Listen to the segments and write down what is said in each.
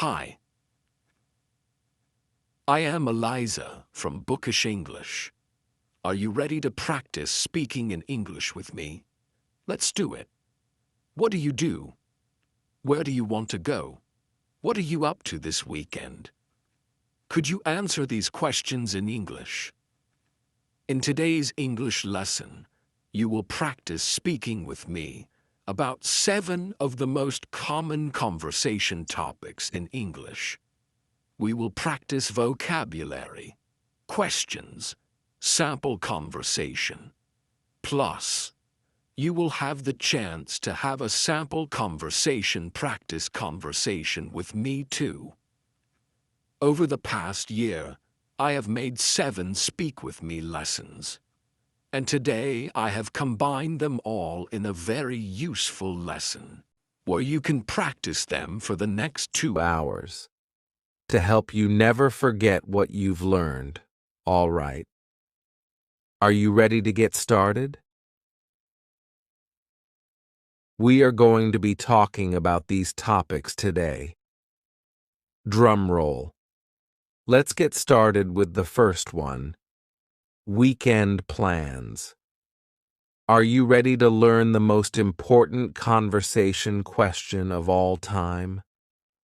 Hi, I am Eliza from Bookish English. Are you ready to practice speaking in English with me? Let's do it. What do you do? Where do you want to go? What are you up to this weekend? Could you answer these questions in English? In today's English lesson, you will practice speaking with me about 7 of the most common conversation topics in English. We will practice vocabulary, questions, sample conversation. Plus, you will have the chance to have a sample practice conversation with me too. Over the past year, I have made 7 Speak With Me lessons. And today I have combined them all in a very useful lesson, where you can practice them for the next 2 hours to help you never forget what you've learned. All right. Are you ready to get started? We are going to be talking about these topics today. Drum roll. Let's get started with the first one. Weekend plans. Are you ready to learn the most important conversation question of all time?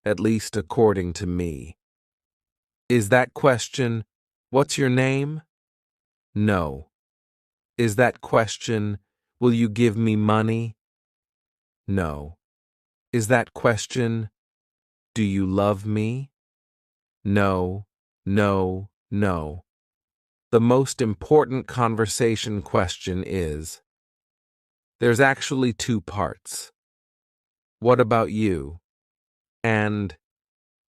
At least according to me. Is that question, what's your name? No. Is that question, will you give me money? No. Is that question, do you love me? No, no, no. The most important conversation question is, there's actually 2 parts. What about you? And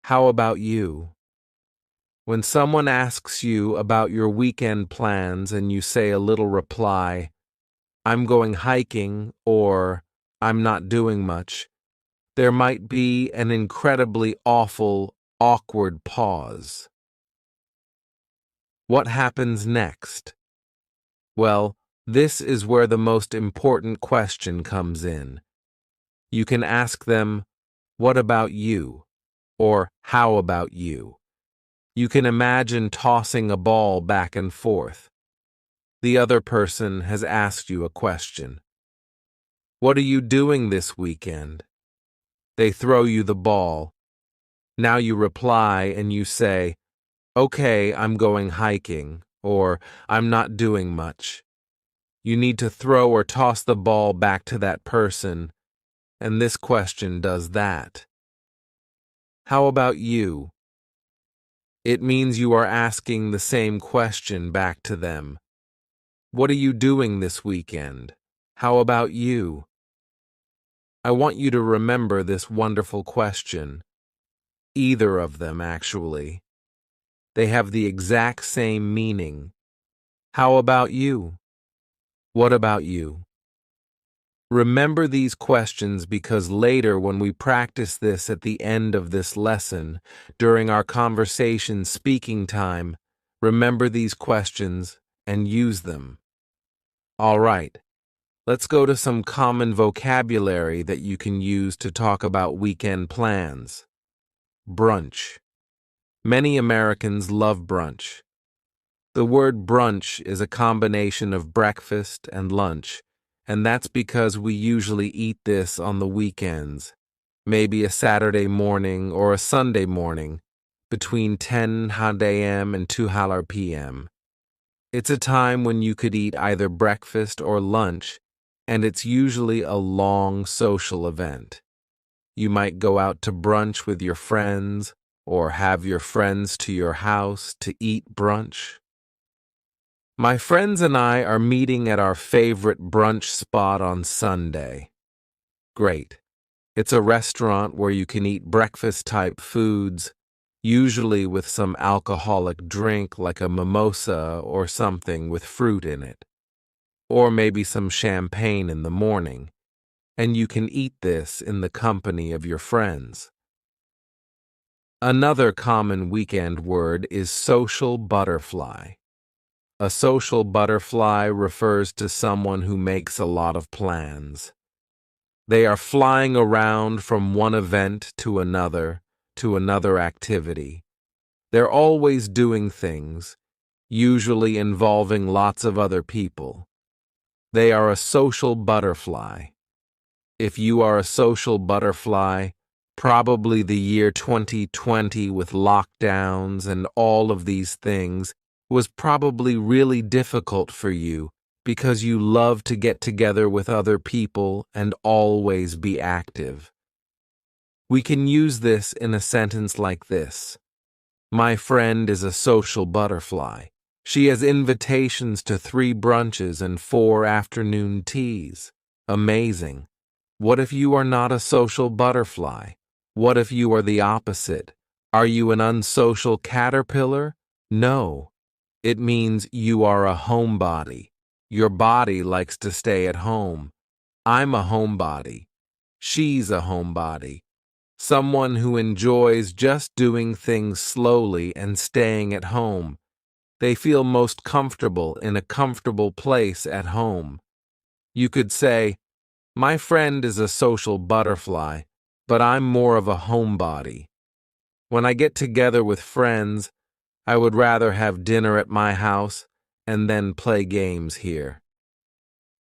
how about you? When someone asks you about your weekend plans and you say a little reply, I'm going hiking or I'm not doing much, there might be an incredibly awkward pause. What happens next? Well, this is where the most important question comes in. You can ask them, what about you? Or how about you? You can imagine tossing a ball back and forth. The other person has asked you a question. What are you doing this weekend? They throw you the ball. Now you reply and you say, okay, I'm going hiking, or I'm not doing much. You need to throw or toss the ball back to that person, and this question does that. How about you? It means you are asking the same question back to them. What are you doing this weekend? How about you? I want you to remember this wonderful question. Either of them, actually. They have the exact same meaning. How about you? What about you? Remember these questions because later when we practice this at the end of this lesson, during our conversation speaking time, remember these questions and use them. All right, let's go to some common vocabulary that you can use to talk about weekend plans. Brunch. Many Americans love brunch. The word brunch is a combination of breakfast and lunch, and that's because we usually eat this on the weekends, maybe a Saturday morning or a Sunday morning, between 10 a.m. and 2 p.m. It's a time when you could eat either breakfast or lunch, and it's usually a long social event. You might go out to brunch with your friends, or have your friends to your house to eat brunch. My friends and I are meeting at our favorite brunch spot on Sunday. Great. It's a restaurant where you can eat breakfast-type foods, usually with some alcoholic drink like a mimosa or something with fruit in it. Or maybe some champagne in the morning, and you can eat this in the company of your friends. Another common weekend word is social butterfly. A social butterfly refers to someone who makes a lot of plans. They are flying around from one event to another, to another activity. They're always doing things, usually involving lots of other people. They are a social butterfly. If you are a social butterfly, probably the year 2020 with lockdowns and all of these things was probably really difficult for you because you love to get together with other people and always be active. We can use this in a sentence like this. My friend is a social butterfly. She has invitations to 3 brunches and 4 afternoon teas. Amazing. What if you are not a social butterfly? What if you are the opposite? Are you an unsocial caterpillar? No. It means you are a homebody. Your body likes to stay at home. I'm a homebody. She's a homebody. Someone who enjoys just doing things slowly and staying at home. They feel most comfortable in a comfortable place at home. You could say, my friend is a social butterfly, but I'm more of a homebody. When I get together with friends, I would rather have dinner at my house and then play games here.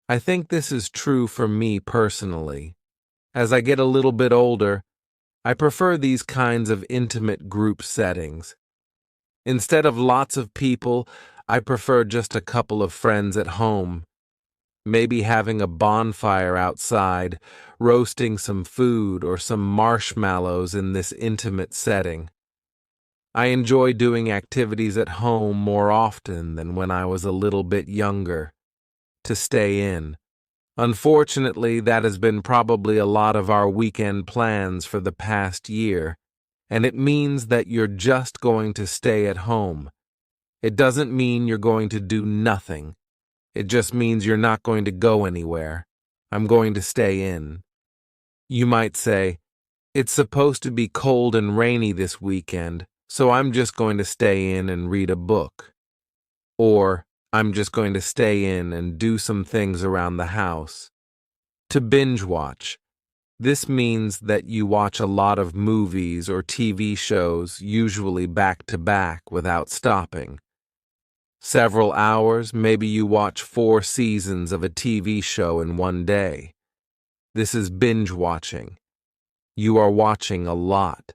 I think this is true for me personally. As I get a little bit older, I prefer these kinds of intimate group settings. Instead of lots of people, I prefer just a couple of friends at home. Maybe having a bonfire outside, roasting some food or some marshmallows in this intimate setting. I enjoy doing activities at home more often than when I was a little bit younger. To stay in. Unfortunately, that has been probably a lot of our weekend plans for the past year, and it means that you're just going to stay at home. It doesn't mean you're going to do nothing. It just means you're not going to go anywhere. I'm going to stay in. You might say, it's supposed to be cold and rainy this weekend, so I'm just going to stay in and read a book. Or, I'm just going to stay in and do some things around the house. To binge watch. This means that you watch a lot of movies or TV shows, usually back to back without stopping. Several hours, maybe you watch 4 seasons of a TV show in one day. This is binge watching. You are watching a lot.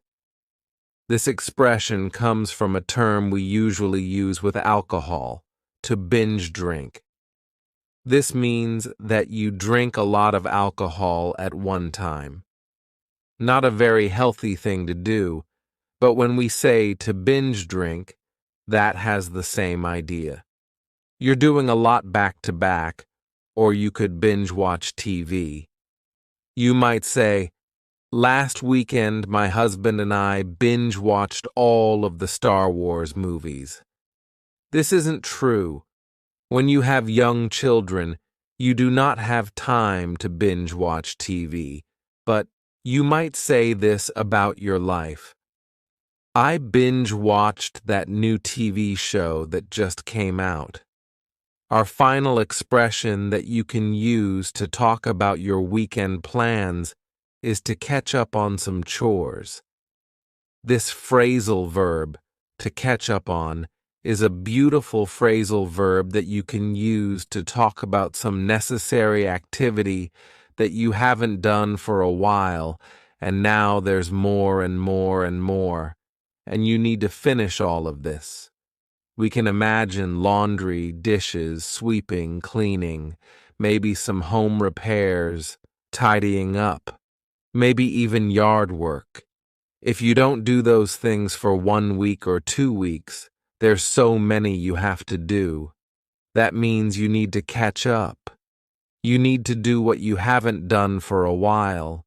This expression comes from a term we usually use with alcohol. To binge drink. This means that you drink a lot of alcohol at one time. Not a very healthy thing to do, but when we say to binge drink, that has the same idea. You're doing a lot back to back, or you could binge watch TV. You might say, last weekend my husband and I binge watched all of the Star Wars movies. This isn't true. When you have young children, you do not have time to binge watch TV, but you might say this about your life. I binge watched that new TV show that just came out. Our final expression that you can use to talk about your weekend plans is to catch up on some chores. This phrasal verb, to catch up on, is a beautiful phrasal verb that you can use to talk about some necessary activity that you haven't done for a while, and now there's more and more and more, and you need to finish all of this. We can imagine laundry, dishes, sweeping, cleaning, maybe some home repairs, tidying up, maybe even yard work. If you don't do those things for 1 week or 2 weeks, there's so many you have to do. That means you need to catch up. You need to do what you haven't done for a while.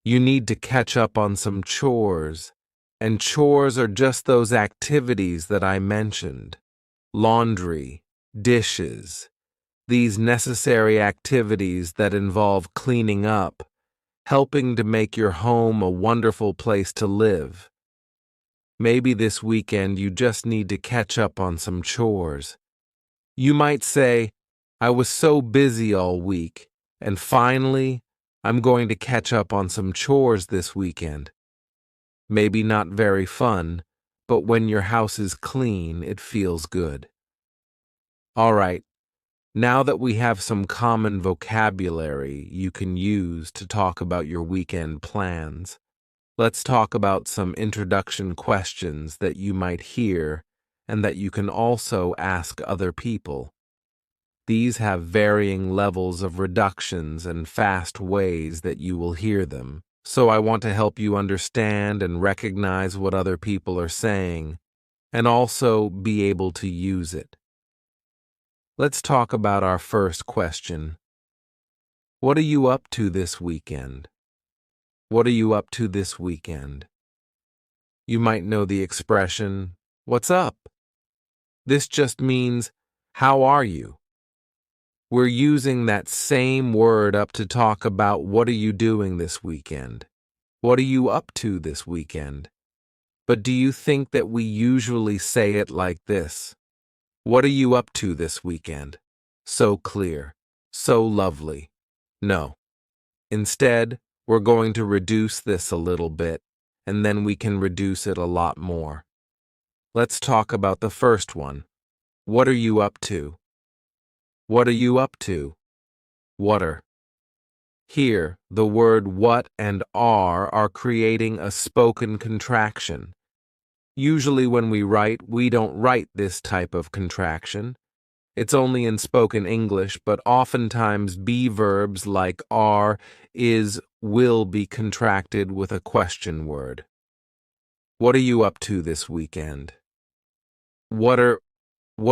You need to catch up on some chores. And chores are just those activities that I mentioned. Laundry, dishes, these necessary activities that involve cleaning up, helping to make your home a wonderful place to live. Maybe this weekend you just need to catch up on some chores. You might say, I was so busy all week, and finally, I'm going to catch up on some chores this weekend. Maybe not very fun, but when your house is clean, it feels good. All right, now that we have some common vocabulary you can use to talk about your weekend plans, let's talk about some introduction questions that you might hear and that you can also ask other people. These have varying levels of reductions and fast ways that you will hear them, so I want to help you understand and recognize what other people are saying, and also be able to use it. Let's talk about our first question. What are you up to this weekend? What are you up to this weekend? You might know the expression, "What's up?" This just means, "How are you?" We're using that same word up to talk about what are you doing this weekend? What are you up to this weekend? But do you think that we usually say it like this? What are you up to this weekend? So clear, so lovely. No. Instead, we're going to reduce this a little bit, and then we can reduce it a lot more. Let's talk about the first one. What are you up to? What are you up to? Water. Here, the word what and are creating a spoken contraction. Usually when we write, we don't write this type of contraction. It's only in spoken English, but oftentimes be verbs like are, is, will be contracted with a question word. What are you up to this weekend? What are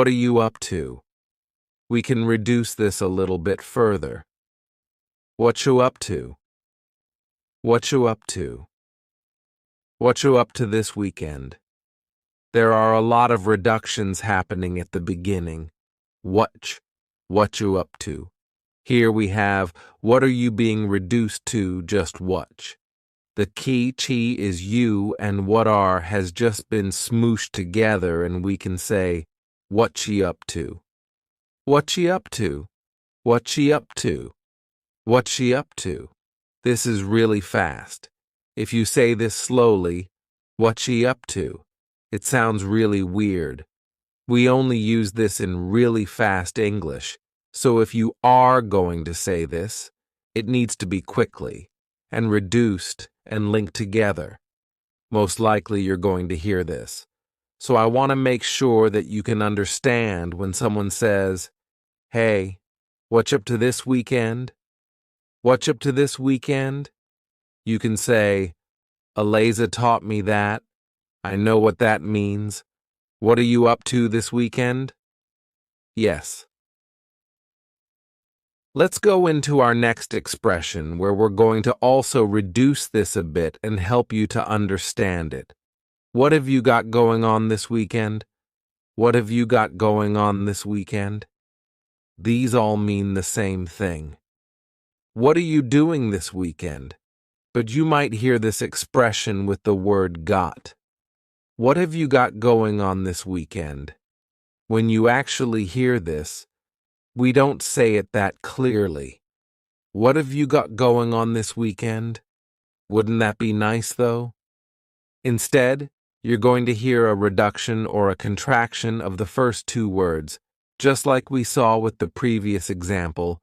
you up to? We can reduce this a little bit further. What you up to? What you up to? What you up to this weekend? There are a lot of reductions happening at the beginning. What you up to? Here we have, what are you being reduced to just what? The key chi is you and what are has just been smooshed together and we can say, what she up to? What she up to? What she up to? What she up to? This is really fast. If you say this slowly, what she up to? It sounds really weird. We only use this in really fast English, so if you are going to say this, it needs to be quickly, and reduced and linked together. Most likely you're going to hear this. So I want to make sure that you can understand when someone says, "Hey, what's up to this weekend? What's up to this weekend?" You can say, "Eliza taught me that. I know what that means. What are you up to this weekend?" Yes. Let's go into our next expression where we're going to also reduce this a bit and help you to understand it. What have you got going on this weekend? What have you got going on this weekend? These all mean the same thing. What are you doing this weekend? But you might hear this expression with the word got. What have you got going on this weekend? When you actually hear this, we don't say it that clearly. What have you got going on this weekend? Wouldn't that be nice, though? Instead, you're going to hear a reduction or a contraction of the first two words, just like we saw with the previous example.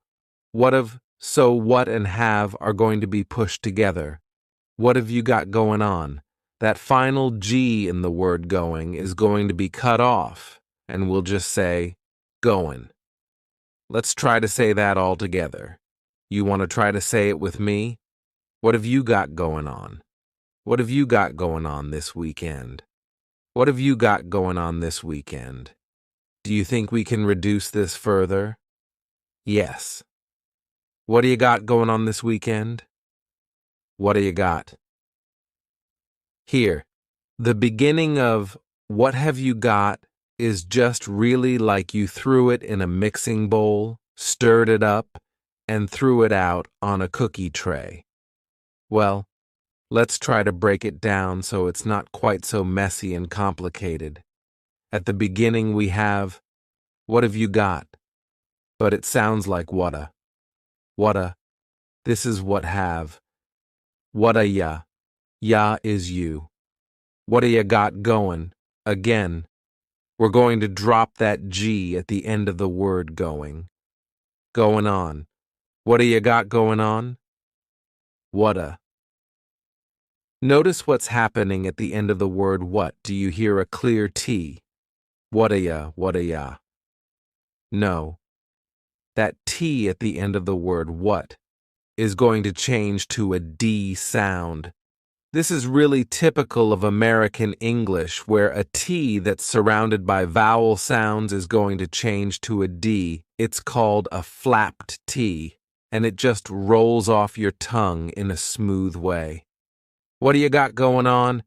What of, so what and have are going to be pushed together. What have you got going on? That final G in the word going is going to be cut off, and we'll just say, going. Let's try to say that all together. You want to try to say it with me? What have you got going on? What have you got going on this weekend? What have you got going on this weekend? Do you think we can reduce this further? Yes. What do you got going on this weekend? What do you got? Here, the beginning of what have you got is just really like you threw it in a mixing bowl, stirred it up, and threw it out on a cookie tray. Well, let's try to break it down so it's not quite so messy and complicated. At the beginning we have, what have you got? But it sounds like whata. Whata. This is what have. Whata ya. Ya is you. What do you got going? Again, we're going to drop that G at the end of the word going. Going on. What do you got going on? Whata. Notice what's happening at the end of the word what. Do you hear a clear T? Whata ya, whata ya. No. That T at the end of the word what is going to change to a D sound. This is really typical of American English, where a T that's surrounded by vowel sounds is going to change to a D. It's called a flapped T, and it just rolls off your tongue in a smooth way. What do you got going on?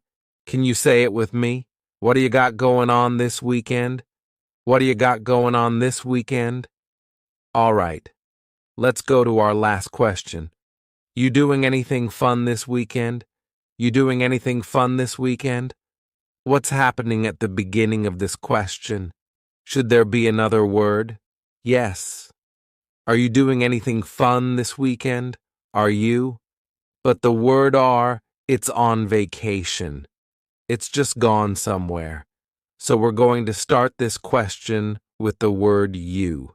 Can you say it with me? What do you got going on this weekend? What do you got going on this weekend? All right, let's go to our last question. You doing anything fun this weekend? You doing anything fun this weekend? What's happening at the beginning of this question? Should there be another word? Yes. Are you doing anything fun this weekend? Are you? But the word are, it's on vacation. It's just gone somewhere. So we're going to start this question with the word you.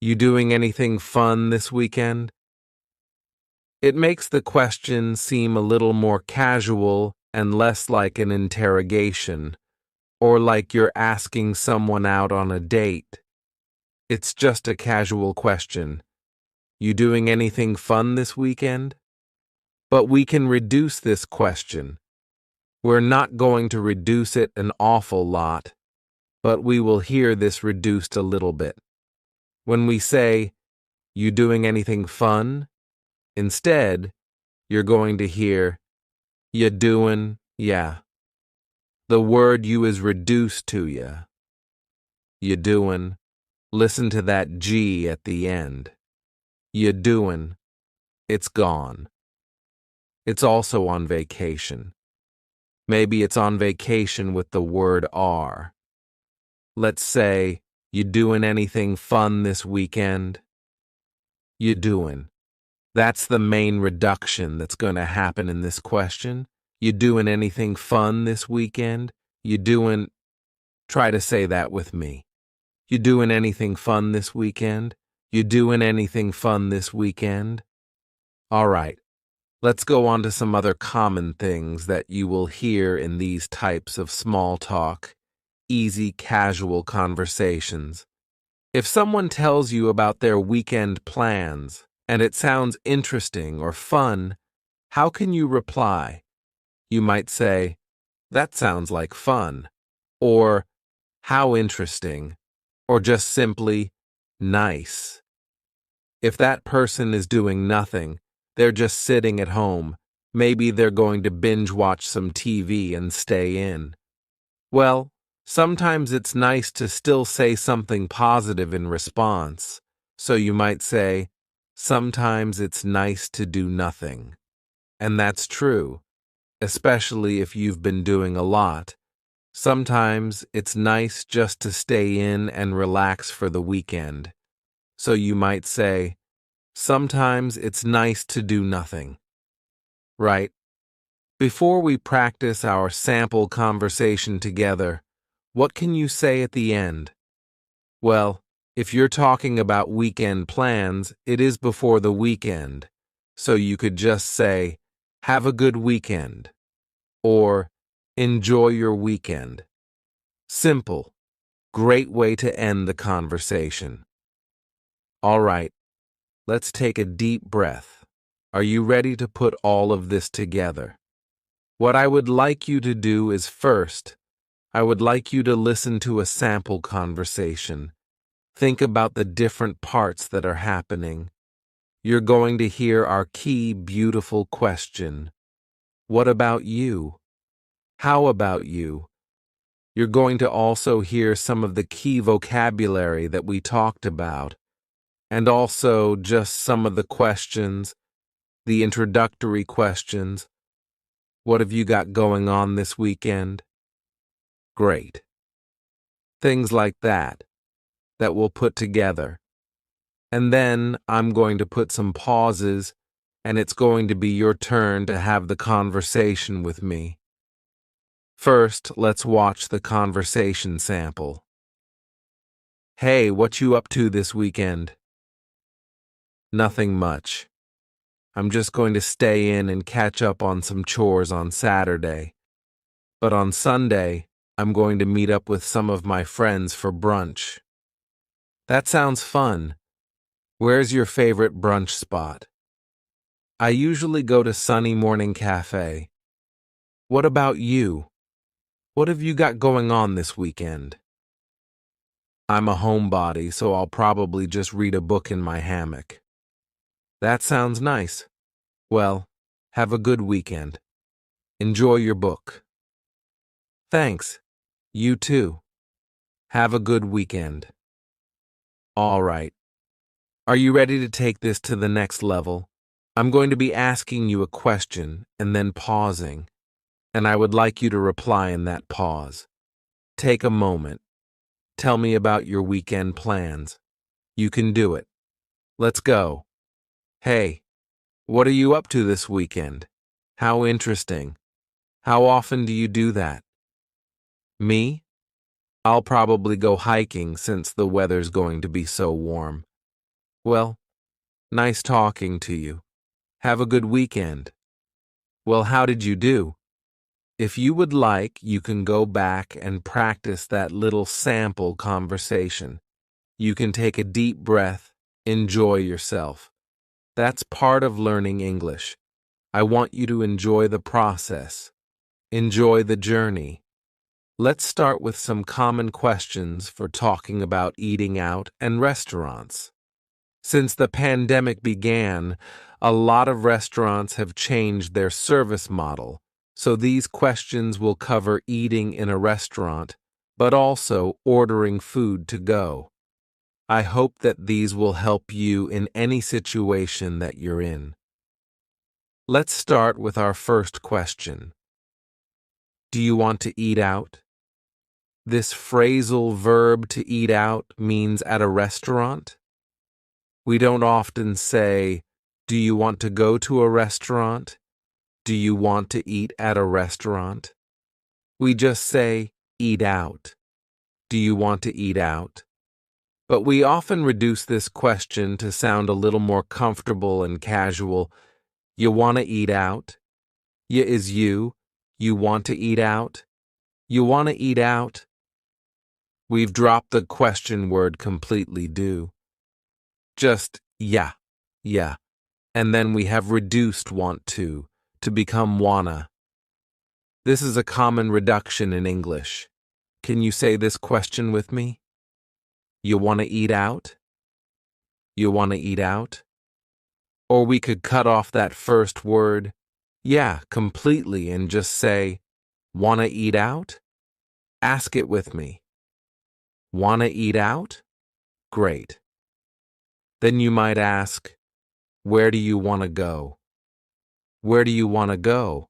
You doing anything fun this weekend? It makes the question seem a little more casual and less like an interrogation, or like you're asking someone out on a date. It's just a casual question. You doing anything fun this weekend? But we can reduce this question. We're not going to reduce it an awful lot, but we will hear this reduced a little bit. When we say, you doing anything fun? Instead, you're going to hear, you doing, yeah. The word you is reduced to ya. You doing, listen to that G at the end. You doing, it's gone. It's also on vacation. Maybe it's on vacation with the word are. Let's say, you doing anything fun this weekend? You doing. That's the main reduction that's going to happen in this question. You doing anything fun this weekend? You doing... Try to say that with me. You doing anything fun this weekend? You doing anything fun this weekend? All right, let's go on to some other common things that you will hear in these types of small talk, easy, casual conversations. If someone tells you about their weekend plans, and it sounds interesting or fun, how can you reply? You might say, that sounds like fun, or how interesting, or just simply, nice. If that person is doing nothing, they're just sitting at home, maybe they're going to binge watch some TV and stay in. Well, sometimes it's nice to still say something positive in response, so you might say, sometimes it's nice to do nothing. And that's true, especially if you've been doing a lot. Sometimes it's nice just to stay in and relax for the weekend. So you might say, sometimes it's nice to do nothing. Right? Before we practice our sample conversation together, what can you say at the end? Well, if you're talking about weekend plans, it is before the weekend, so you could just say, have a good weekend, or enjoy your weekend. Simple, great way to end the conversation. All right, let's take a deep breath. Are you ready to put all of this together? What I would like you to do is first, I would like you to listen to a sample conversation. Think about the different parts that are happening. You're going to hear our key, beautiful question. What about you? How about you? You're going to also hear some of the key vocabulary that we talked about, and also just some of the questions, the introductory questions. What have you got going on this weekend? Great. Things like that we'll put together. And then I'm going to put some pauses, and it's going to be your turn to have the conversation with me. First, let's watch the conversation sample. Hey, what you up to this weekend? Nothing much. I'm just going to stay in and catch up on some chores on Saturday. But on Sunday, I'm going to meet up with some of my friends for brunch. That sounds fun. Where's your favorite brunch spot? I usually go to Sunny Morning Cafe. What about you? What have you got going on this weekend? I'm a homebody, so I'll probably just read a book in my hammock. That sounds nice. Well, have a good weekend. Enjoy your book. Thanks. You too. Have a good weekend. All right. Are you ready to take this to the next level? I'm going to be asking you a question and then pausing, and I would like you to reply in that pause. Take a moment. Tell me about your weekend plans. You can do it. Let's go. Hey, what are you up to this weekend? How interesting. How often do you do that? Me? I'll probably go hiking since the weather's going to be so warm. Well, nice talking to you. Have a good weekend. Well, how did you do? If you would like, you can go back and practice that little sample conversation. You can take a deep breath, enjoy yourself. That's part of learning English. I want you to enjoy the process. Enjoy the journey. Let's start with some common questions for talking about eating out and restaurants. Since the pandemic began, a lot of restaurants have changed their service model, so these questions will cover eating in a restaurant, but also ordering food to go. I hope that these will help you in any situation that you're in. Let's start with our first question. Do you want to eat out? This phrasal verb to eat out means at a restaurant. We don't often say, do you want to go to a restaurant? Do you want to eat at a restaurant? We just say, eat out. Do you want to eat out? But we often reduce this question to sound a little more comfortable and casual. You want to eat out? Ya is you. You want to eat out? You want to eat out? We've dropped the question word completely, do. Just yeah, yeah. And then we have reduced want to become wanna. This is a common reduction in English. Can you say this question with me? You want to eat out? You want to eat out? Or we could cut off that first word, yeah, completely and just say, wanna eat out? Ask it with me. Wanna eat out? Great. Then you might ask, where do you want to go? Where do you want to go?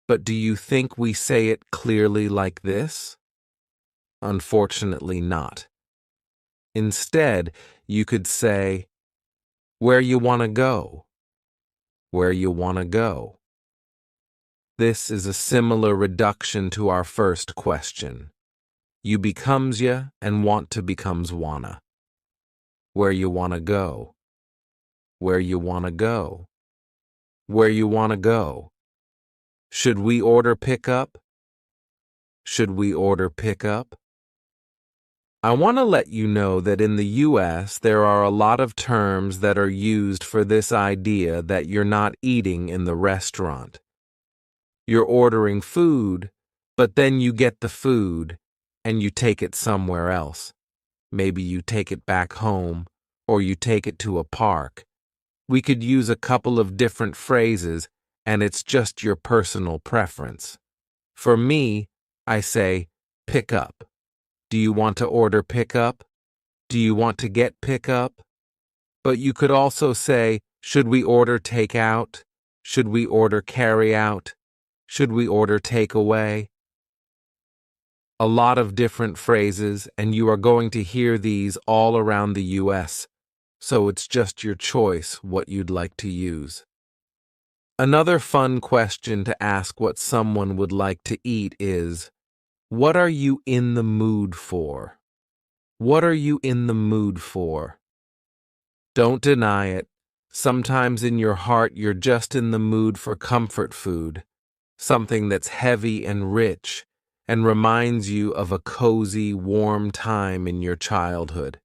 But do you think we say it clearly like this? Unfortunately not. Instead, you could say, where you want to go? Where you want to go? This is a similar reduction to our first question. You becomes ya and want to becomes wanna. Where you want to go? Where you want to go? Where you want to go? Should we order pickup? Should we order pickup? I want to let you know that in the US, there are a lot of terms that are used for this idea that you're not eating in the restaurant. You're ordering food, but then you get the food and you take it somewhere else. Maybe you take it back home or you take it to a park. We could use a couple of different phrases and it's just your personal preference. For me, I say, pick up. Do you want to order pickup? Do you want to get pickup? But you could also say, should we order takeout? Should we order carry out? Should we order takeaway? A lot of different phrases, and you are going to hear these all around the US, so it's just your choice what you'd like to use. Another fun question to ask what someone would like to eat is, what are you in the mood for? What are you in the mood for? Don't deny it. Sometimes in your heart you're just in the mood for comfort food, something that's heavy and rich and reminds you of a cozy, warm time in your childhood.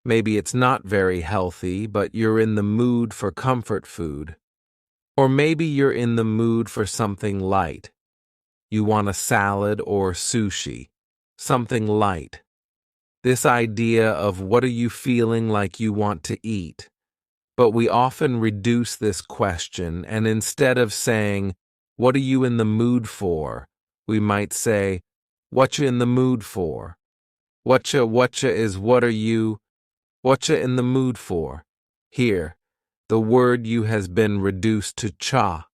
Maybe it's not very healthy, but you're in the mood for comfort food. Or maybe you're in the mood for something light. You want a salad or sushi, something light. This idea of what are you feeling like you want to eat. But we often reduce this question, and instead of saying, what are you in the mood for? We might say, what you in the mood for? Whatcha is what are you? Whatcha in the mood for? Here, the word you has been reduced to cha.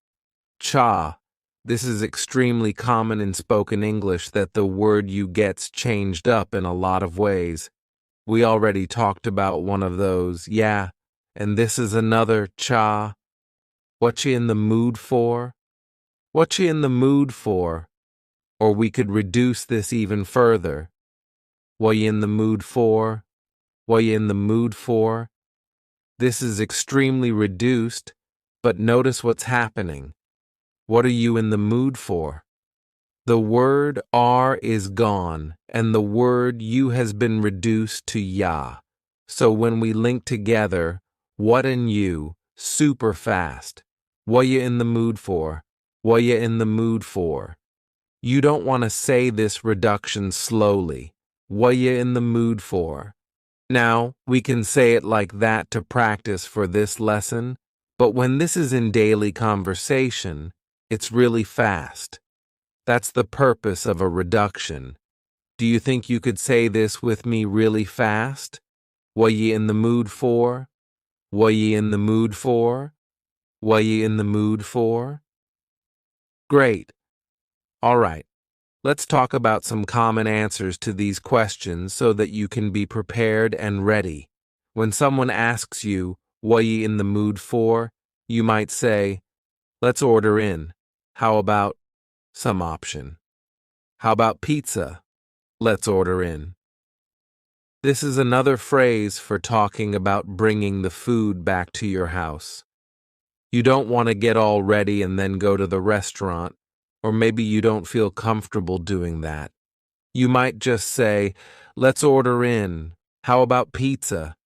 Cha. This is extremely common in spoken English that the word you gets changed up in a lot of ways. We already talked about one of those, yeah, and this is another cha. What you in the mood for? What you in the mood for? Or we could reduce this even further. What you in the mood for? What you in the mood for? This is extremely reduced, but notice what's happening. What are you in the mood for? The word are is gone, and the word you has been reduced to ya. So when we link together, what and you, super fast. What you in the mood for? What you in the mood for? You don't want to say this reduction slowly. What you in the mood for? Now, we can say it like that to practice for this lesson, but when this is in daily conversation, it's really fast. That's the purpose of a reduction. Do you think you could say this with me really fast? What ye in the mood for? What ye in the mood for? What ye in the mood for? Great. All right. Let's talk about some common answers to these questions so that you can be prepared and ready. When someone asks you, what ye in the mood for? You might say, let's order in. How about some option? How about pizza? Let's order in. This is another phrase for talking about bringing the food back to your house. You don't want to get all ready and then go to the restaurant, or maybe you don't feel comfortable doing that. You might just say, let's order in. How about pizza?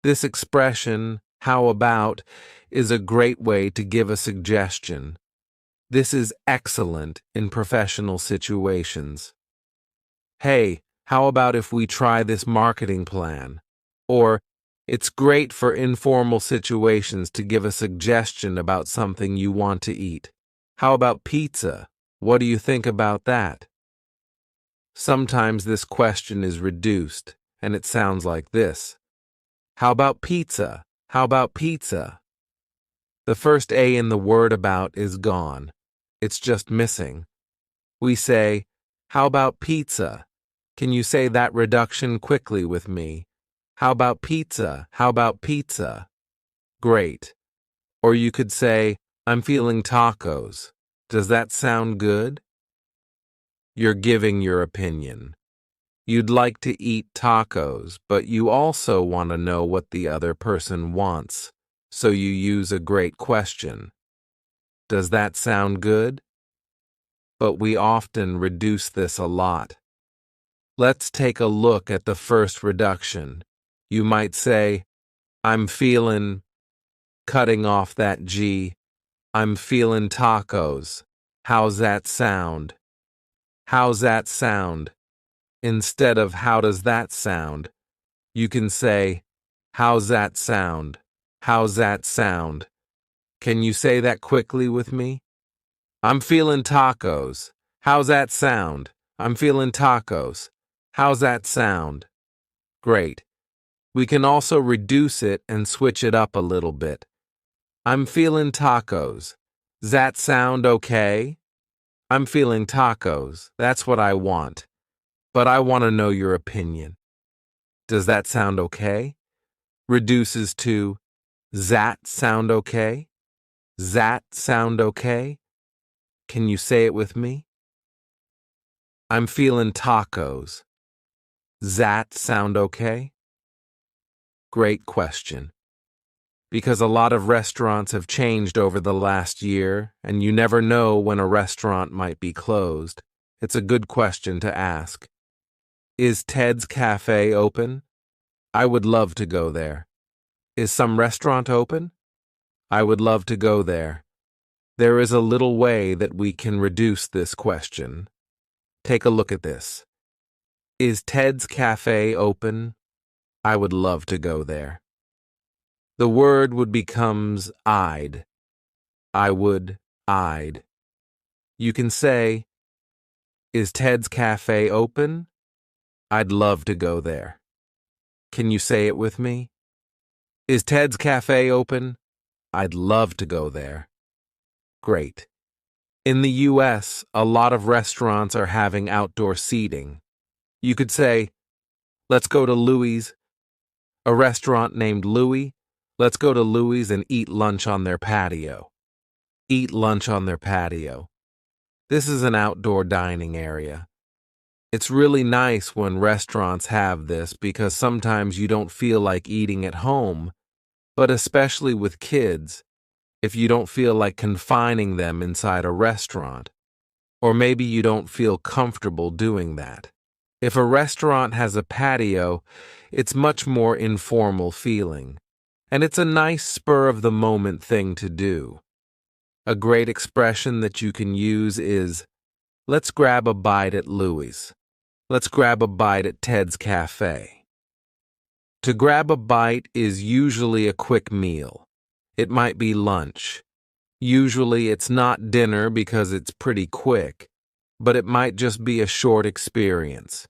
This expression, how about, is a great way to give a suggestion. This is excellent in professional situations. Hey, how about if we try this marketing plan? Or, it's great for informal situations to give a suggestion about something you want to eat. How about pizza? What do you think about that? Sometimes this question is reduced, and it sounds like this. How about pizza? How about pizza? The first A in the word about is gone. It's just missing. We say, how about pizza? Can you say that reduction quickly with me? How about pizza? How about pizza? Great. Or you could say, I'm feeling tacos. Does that sound good? You're giving your opinion. You'd like to eat tacos, but you also want to know what the other person wants, so you use a great question. Does that sound good? But we often reduce this a lot. Let's take a look at the first reduction. You might say, I'm feeling, cutting off that G, I'm feeling tacos. How's that sound? How's that sound? Instead of how does that sound, you can say, how's that sound? How's that sound? Can you say that quickly with me? I'm feeling tacos. How's that sound? I'm feeling tacos. How's that sound? Great. We can also reduce it and switch it up a little bit. I'm feeling tacos. Does that sound okay? I'm feeling tacos. That's what I want. But I want to know your opinion. Does that sound okay? Reduces to, does that sound okay? That sound okay? Can you say it with me? I'm feeling tacos. That sound okay? Great question. Because a lot of restaurants have changed over the last year, and you never know when a restaurant might be closed. It's a good question to ask. Is Ted's Cafe open? I would love to go there. Is some restaurant open? I would love to go there. There is a little way that we can reduce this question. Take a look at this. Is Ted's Cafe open? I would love to go there. The word would becomes I'd. I would, I'd. You can say, is Ted's Cafe open? I'd love to go there. Can you say it with me? Is Ted's Cafe open? I'd love to go there. Great. In the U.S., a lot of restaurants are having outdoor seating. You could say, let's go to Louie's. A restaurant named Louie. Let's go to Louie's and eat lunch on their patio. Eat lunch on their patio. This is an outdoor dining area. It's really nice when restaurants have this because sometimes you don't feel like eating at home, but especially with kids, if you don't feel like confining them inside a restaurant, or maybe you don't feel comfortable doing that. If a restaurant has a patio, it's much more informal feeling, and it's a nice spur-of-the-moment thing to do. A great expression that you can use is, let's grab a bite at Louie's. Let's grab a bite at Ted's Cafe. To grab a bite is usually a quick meal. It might be lunch. Usually it's not dinner because it's pretty quick, but it might just be a short experience.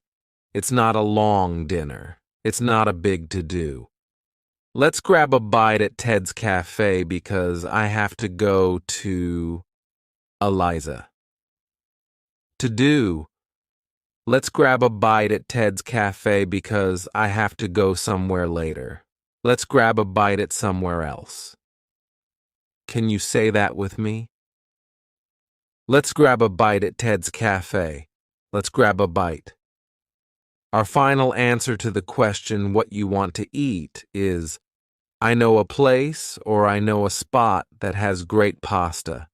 It's not a long dinner. It's not a big to-do. Let's grab a bite at Ted's Cafe because I have to go to Eliza. To do. Let's grab a bite at Ted's Cafe because I have to go somewhere later. Let's grab a bite at somewhere else. Can you say that with me? Let's grab a bite at Ted's Cafe. Let's grab a bite. Our final answer to the question what you want to eat is, I know a place or I know a spot that has great pasta.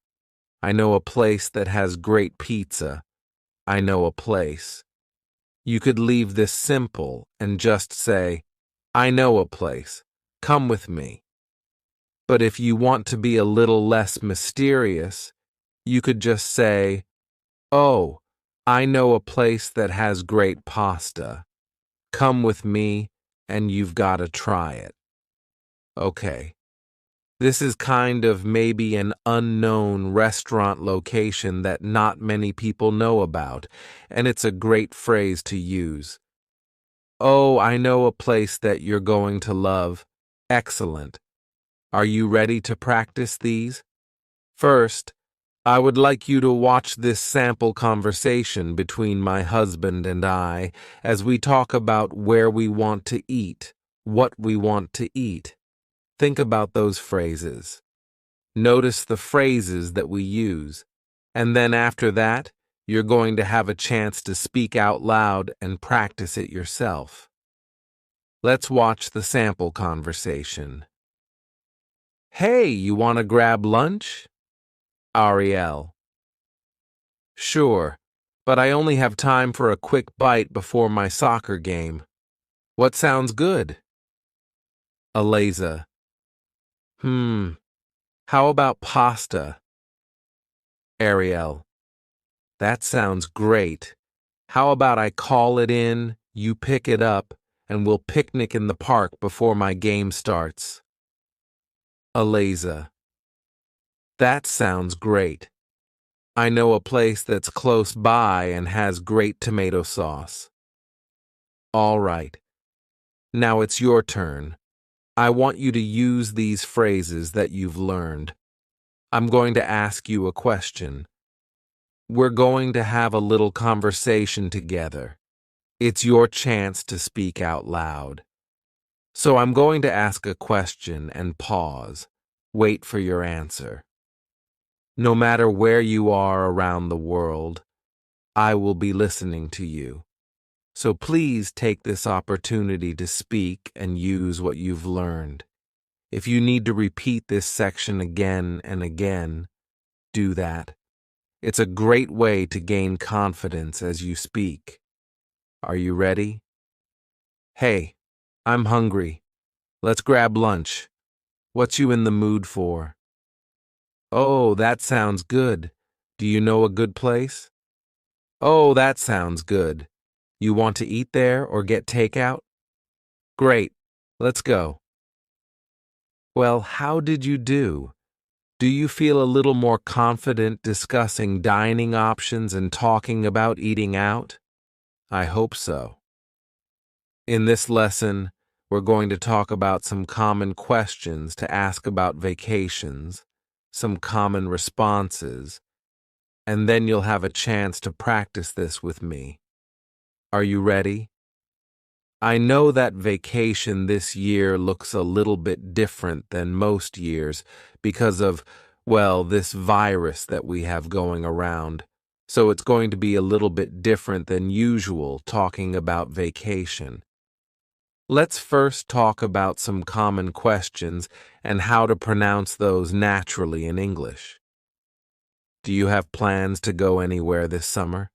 I know a place that has great pizza. I know a place. You could leave this simple and just say, I know a place. Come with me. But if you want to be a little less mysterious, you could just say, oh, I know a place that has great pasta. Come with me and you've got to try it. Okay. This is kind of maybe an unknown restaurant location that not many people know about, and it's a great phrase to use. Oh, I know a place that you're going to love. Excellent. Are you ready to practice these? First, I would like you to watch this sample conversation between my husband and I as we talk about where we want to eat, what we want to eat. Think about those phrases. Notice the phrases that we use, and then after that, you're going to have a chance to speak out loud and practice it yourself. Let's watch the sample conversation. Hey, you want to grab lunch? Ariel. Sure, but I only have time for a quick bite before my soccer game. What sounds good? Eliza. How about pasta? Ariel. That sounds great. How about I call it in, you pick it up, and we'll picnic in the park before my game starts? Eliza. That sounds great. I know a place that's close by and has great tomato sauce. All right. Now it's your turn. I want you to use these phrases that you've learned. I'm going to ask you a question. We're going to have a little conversation together. It's your chance to speak out loud. So I'm going to ask a question and pause. Wait for your answer. No matter where you are around the world, I will be listening to you. So please take this opportunity to speak and use what you've learned. If you need to repeat this section again and again, do that. It's a great way to gain confidence as you speak. Are you ready? Hey, I'm hungry. Let's grab lunch. What's you in the mood for? Oh, that sounds good. Do you know a good place? Oh, that sounds good. You want to eat there or get takeout? Great. Let's go. Well, how did you do? Do you feel a little more confident discussing dining options and talking about eating out? I hope so. In this lesson, we're going to talk about some common questions to ask about vacations, some common responses, and then you'll have a chance to practice this with me. Are you ready? I know that vacation this year looks a little bit different than most years because of, well, this virus that we have going around. So it's going to be a little bit different than usual talking about vacation. Let's first talk about some common questions and how to pronounce those naturally in English. Do you have plans to go anywhere this summer?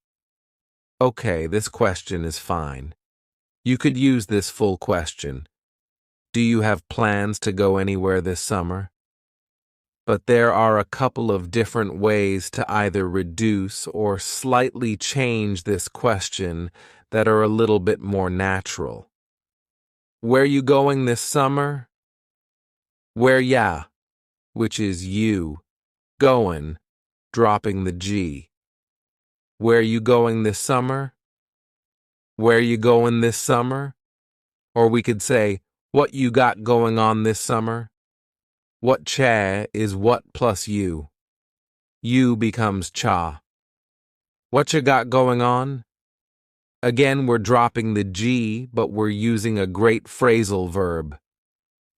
Okay, this question is fine. You could use this full question. Do you have plans to go anywhere this summer? But there are a couple of different ways to either reduce or slightly change this question that are a little bit more natural. Where you going this summer? Where ya, which is you, going, dropping the G. Where you going this summer? Where you going this summer? Or we could say, what you got going on this summer? What cha is what plus you. You becomes cha. What you got going on? Again, we're dropping the G, but we're using a great phrasal verb.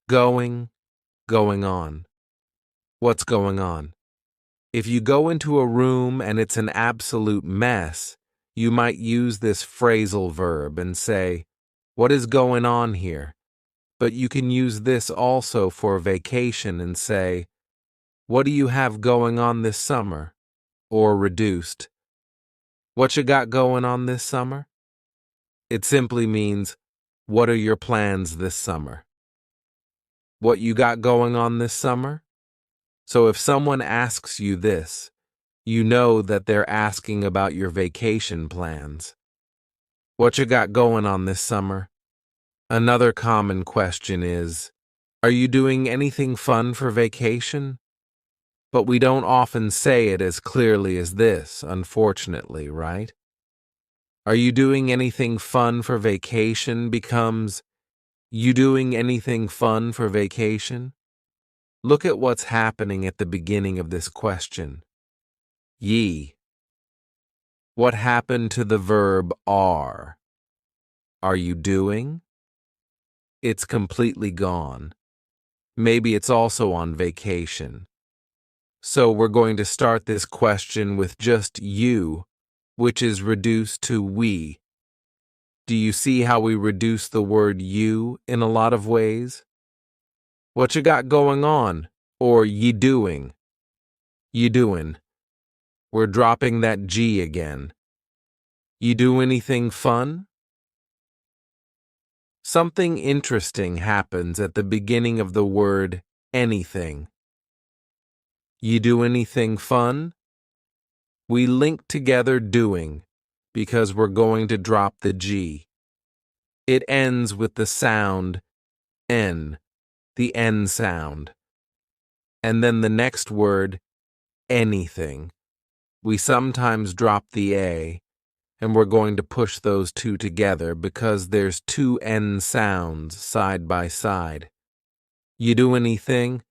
Going, going on. What's going on? If you go into a room and it's an absolute mess, you might use this phrasal verb and say, what is going on here? But you can use this also for vacation and say, what do you have going on this summer? Or reduced, what you got going on this summer? It simply means, what are your plans this summer? What you got going on this summer? So if someone asks you this, you know that they're asking about your vacation plans. What you got going on this summer? Another common question is, are you doing anything fun for vacation? But we don't often say it as clearly as this, unfortunately, right? Are you doing anything fun for vacation becomes, you doing anything fun for vacation? Look at what's happening at the beginning of this question. Ye. What happened to the verb are? Are you doing? It's completely gone. Maybe it's also on vacation. So we're going to start this question with just you, which is reduced to we. Do you see how we reduce the word you in a lot of ways? What you got going on? Or ye doing? Ye doing. We're dropping that G again. You do anything fun? Something interesting happens at the beginning of the word anything. You do anything fun? We link together doing because we're going to drop the G. It ends with the sound N, the N sound. And then the next word, anything. We sometimes drop the A, and we're going to push those two together because there's two N sounds side by side. You do anything?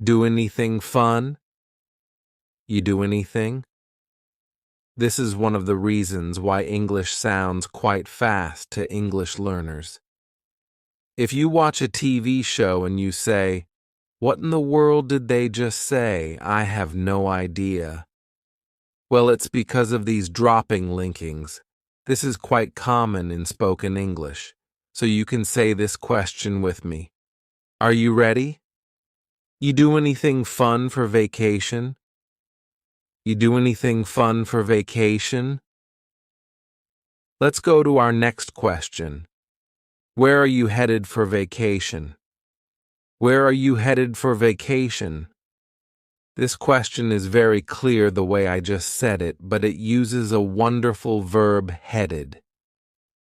Do anything fun? You do anything? This is one of the reasons why English sounds quite fast to English learners. If you watch a TV show and you say, What in the world did they just say? I have no idea. Well, it's because of these dropping linkings. This is quite common in spoken English, so you can say this question with me. Are you ready? You do anything fun for vacation? You do anything fun for vacation? Let's go to our next question. Where are you headed for vacation? Where are you headed for vacation? This question is very clear the way I just said it, but it uses a wonderful verb, headed.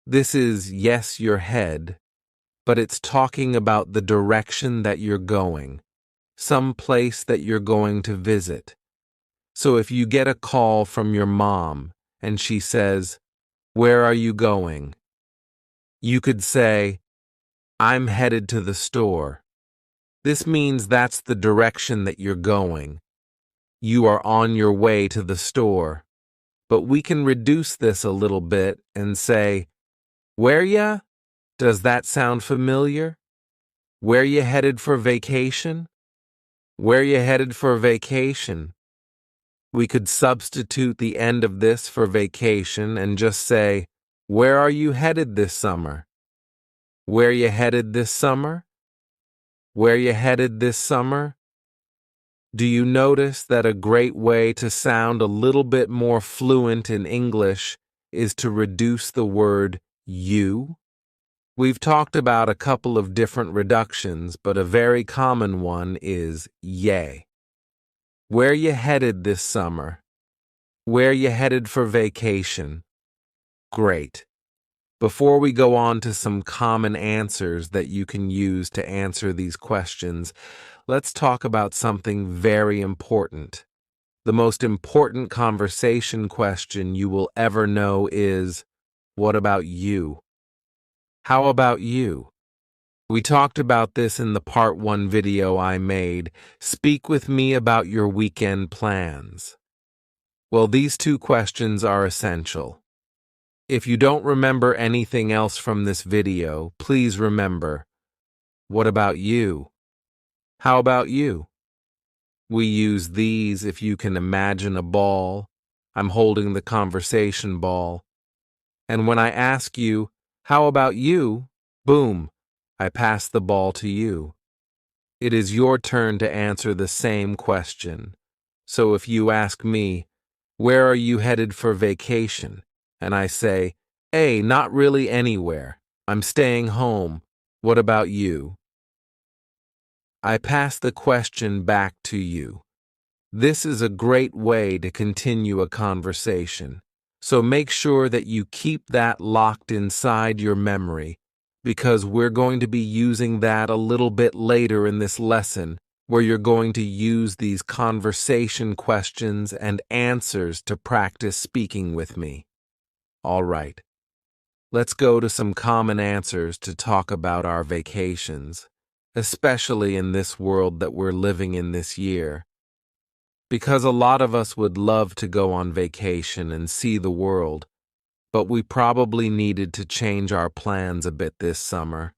This is, yes, your head, but it's talking about the direction that you're going, some place that you're going to visit. So if you get a call from your mom and she says, "Where are you going?" you could say, "I'm headed to the store." This means that's the direction that you're going. You are on your way to the store. But we can reduce this a little bit and say, "Where ya?" Does that sound familiar? Where you headed for vacation? Where you headed for vacation? We could substitute the end of this for vacation and just say, "Where are you headed this summer?" Where you headed this summer? Where you headed this summer? Do you notice that a great way to sound a little bit more fluent in English is to reduce the word you? We've talked about a couple of different reductions, but a very common one is yay. Where you headed this summer? Where you headed for vacation? Great. Before we go on to some common answers that you can use to answer these questions, let's talk about something very important. The most important conversation question you will ever know is, what about you? How about you? We talked about this in the part 1 video I made, Speak with me about your weekend plans. Well, these two questions are essential. If you don't remember anything else from this video, please remember, what about you? How about you? We use these if you can imagine a ball. I'm holding the conversation ball. And when I ask you, how about you? Boom, I pass the ball to you. It is your turn to answer the same question. So if you ask me, where are you headed for vacation? And I say, hey, not really anywhere. I'm staying home. What about you? I pass the question back to you. This is a great way to continue a conversation. So make sure that you keep that locked inside your memory, because we're going to be using that a little bit later in this lesson, where you're going to use these conversation questions and answers to practice speaking with me. All right. Let's go to some common answers to talk about our vacations, especially in this world that we're living in this year. Because a lot of us would love to go on vacation and see the world, but we probably needed to change our plans a bit this summer.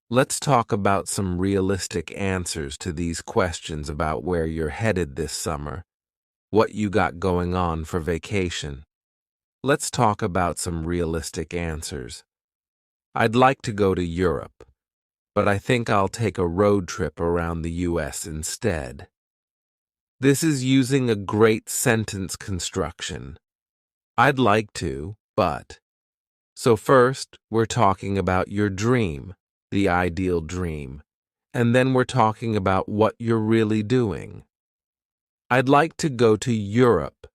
Let's talk about some realistic answers to these questions about where you're headed this summer, what you got going on for vacation. Let's talk about some realistic answers. I'd like to go to Europe, but I think I'll take a road trip around the US instead. This is using a great sentence construction. I'd like to, but. So first, we're talking about your dream, the ideal dream, and then we're talking about what you're really doing. I'd like to go to Europe,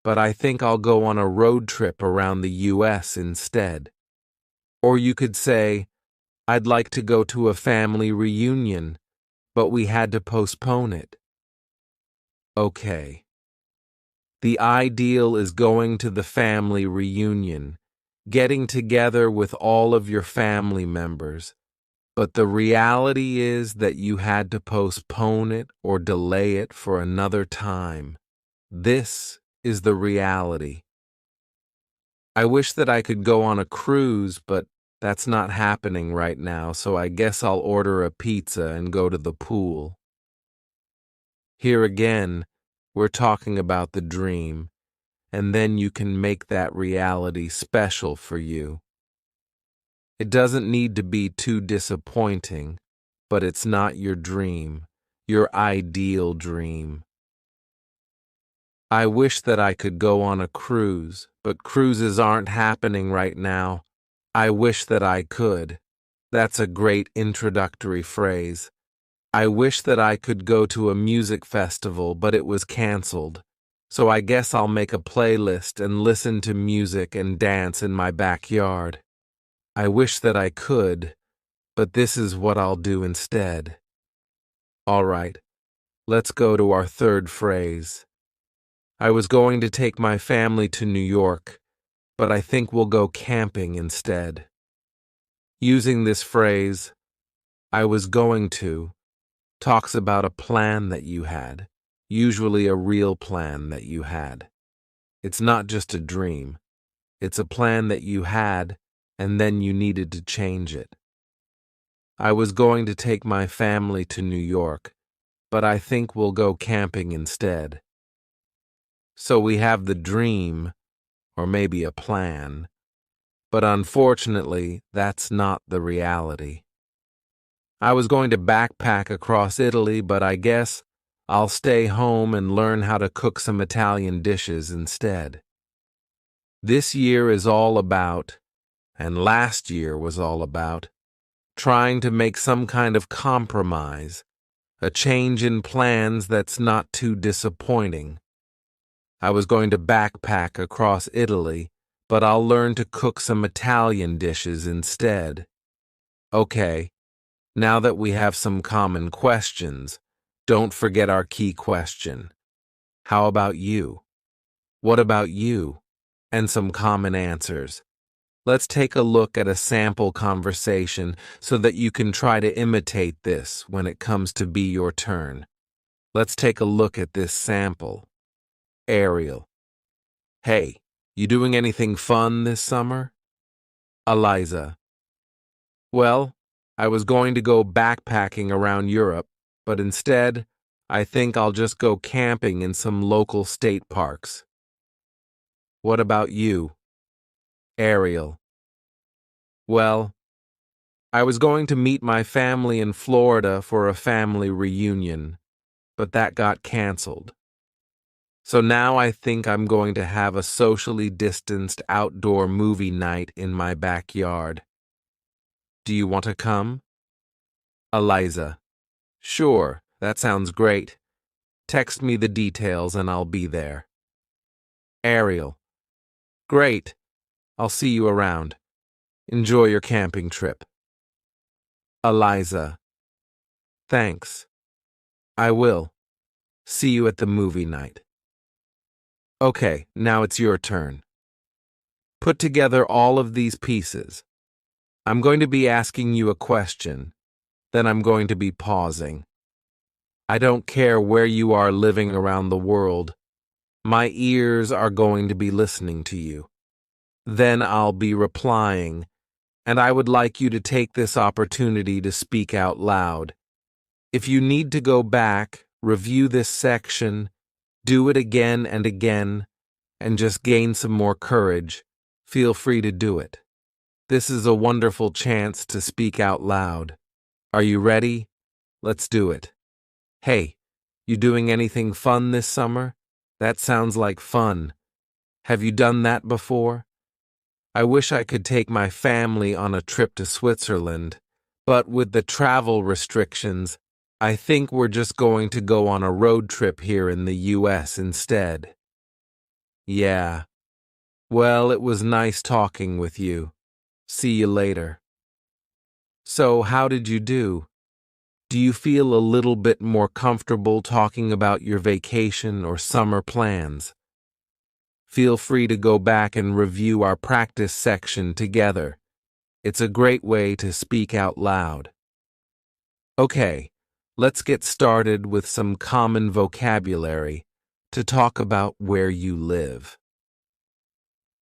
but I think I'll go on a road trip around the US instead. Or you could say, I'd like to go to a family reunion, but we had to postpone it. Okay. The ideal is going to the family reunion, getting together with all of your family members, but the reality is that you had to postpone it or delay it for another time. This is the reality. I wish that I could go on a cruise, but that's not happening right now, so I guess I'll order a pizza and go to the pool. Here again, we're talking about the dream, and then you can make that reality special for you. It doesn't need to be too disappointing, but it's not your dream, your ideal dream. I wish that I could go on a cruise, but cruises aren't happening right now. I wish that I could. That's a great introductory phrase. I wish that I could go to a music festival, but it was canceled. So I guess I'll make a playlist and listen to music and dance in my backyard. I wish that I could, but this is what I'll do instead. All right, let's go to our third phrase. I was going to take my family to New York, but I think we'll go camping instead. Using this phrase, I was going to, talks about a plan that you had, usually a real plan that you had. It's not just a dream. It's a plan that you had, and then you needed to change it. I was going to take my family to New York, but I think we'll go camping instead. So we have the dream, or maybe a plan, but unfortunately, that's not the reality. I was going to backpack across Italy, but I guess I'll stay home and learn how to cook some Italian dishes instead. This year is all about, and last year was all about, trying to make some kind of compromise, a change in plans that's not too disappointing. I was going to backpack across Italy, but I'll learn to cook some Italian dishes instead. Okay, now that we have some common questions, don't forget our key question. How about you? What about you? And some common answers. Let's take a look at a sample conversation so that you can try to imitate this when it comes to be your turn. Let's take a look at this sample. Ariel. Hey, you doing anything fun this summer? Eliza. Well, I was going to go backpacking around Europe, but instead, I think I'll just go camping in some local state parks. What about you? Ariel. Well, I was going to meet my family in Florida for a family reunion, but that got canceled. So now I think I'm going to have a socially distanced outdoor movie night in my backyard. Do you want to come? Eliza. Sure, that sounds great. Text me the details and I'll be there. Ariel. Great. I'll see you around. Enjoy your camping trip. Eliza. Thanks. I will. See you at the movie night. Okay, now it's your turn. Put together all of these pieces. I'm going to be asking you a question, then I'm going to be pausing. I don't care where you are living around the world. My ears are going to be listening to you. Then I'll be replying, and I would like you to take this opportunity to speak out loud. If you need to go back, review this section, do it again and again, and just gain some more courage, feel free to do it. This is a wonderful chance to speak out loud. Are you ready? Let's do it. Hey, you doing anything fun this summer? That sounds like fun. Have you done that before? I wish I could take my family on a trip to Switzerland, but with the travel restrictions, I think we're just going to go on a road trip here in the US instead. Yeah. Well, it was nice talking with you. See you later. So, how did you do? Do you feel a little bit more comfortable talking about your vacation or summer plans? Feel free to go back and review our practice section together. It's a great way to speak out loud. Okay, let's get started with some common vocabulary to talk about where you live.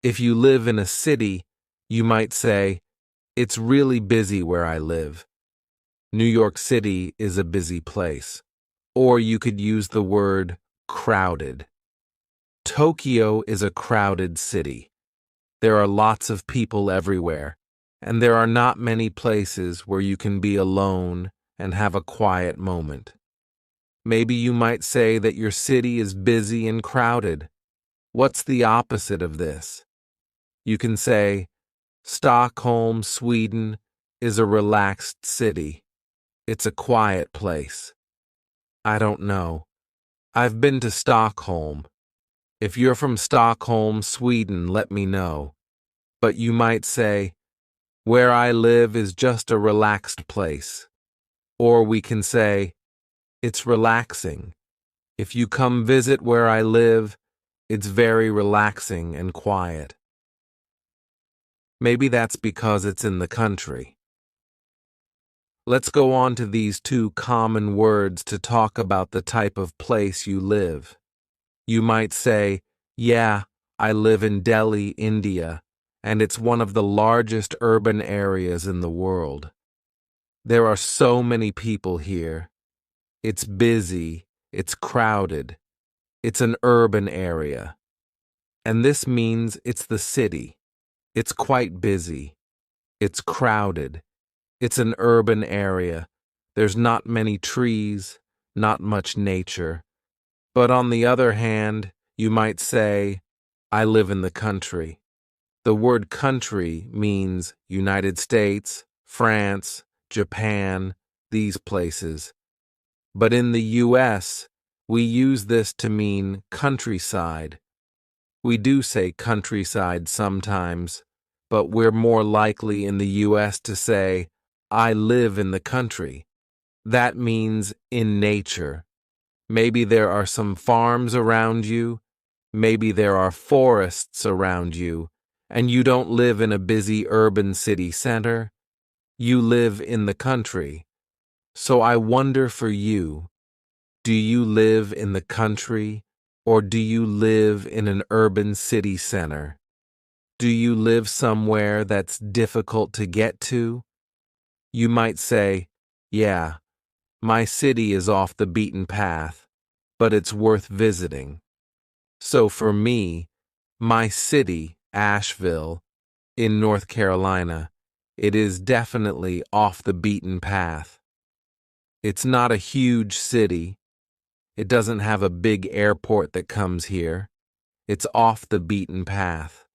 If you live in a city, you might say, "It's really busy where I live." New York City is a busy place. Or you could use the word crowded. Tokyo is a crowded city. There are lots of people everywhere, and there are not many places where you can be alone and have a quiet moment. Maybe you might say that your city is busy and crowded. What's the opposite of this? You can say, Stockholm, Sweden, is a relaxed city. It's a quiet place. I don't know. I've been to Stockholm. If you're from Stockholm, Sweden, let me know. But you might say, where I live is just a relaxed place. Or we can say, it's relaxing. If you come visit where I live, it's very relaxing and quiet. Maybe that's because it's in the country. Let's go on to these two common words to talk about the type of place you live. You might say, yeah, I live in Delhi, India, and it's one of the largest urban areas in the world. There are so many people here. It's busy, it's crowded, it's an urban area. And this means it's the city. It's quite busy. It's crowded. It's an urban area. There's not many trees, not much nature. But on the other hand, you might say, I live in the country. The word country means United States, France, Japan, these places. But in the US, we use this to mean countryside. We do say countryside sometimes, but we're more likely in the US to say, I live in the country. That means in nature. Maybe there are some farms around you, maybe there are forests around you, and you don't live in a busy urban city center. You live in the country. So I wonder for you, do you live in the country or do you live in an urban city center? Do you live somewhere that's difficult to get to? You might say, yeah, my city is off the beaten path, but it's worth visiting. So for me, my city, Asheville, in North Carolina, it is definitely off the beaten path. It's not a huge city. It doesn't have a big airport that comes here. It's off the beaten path.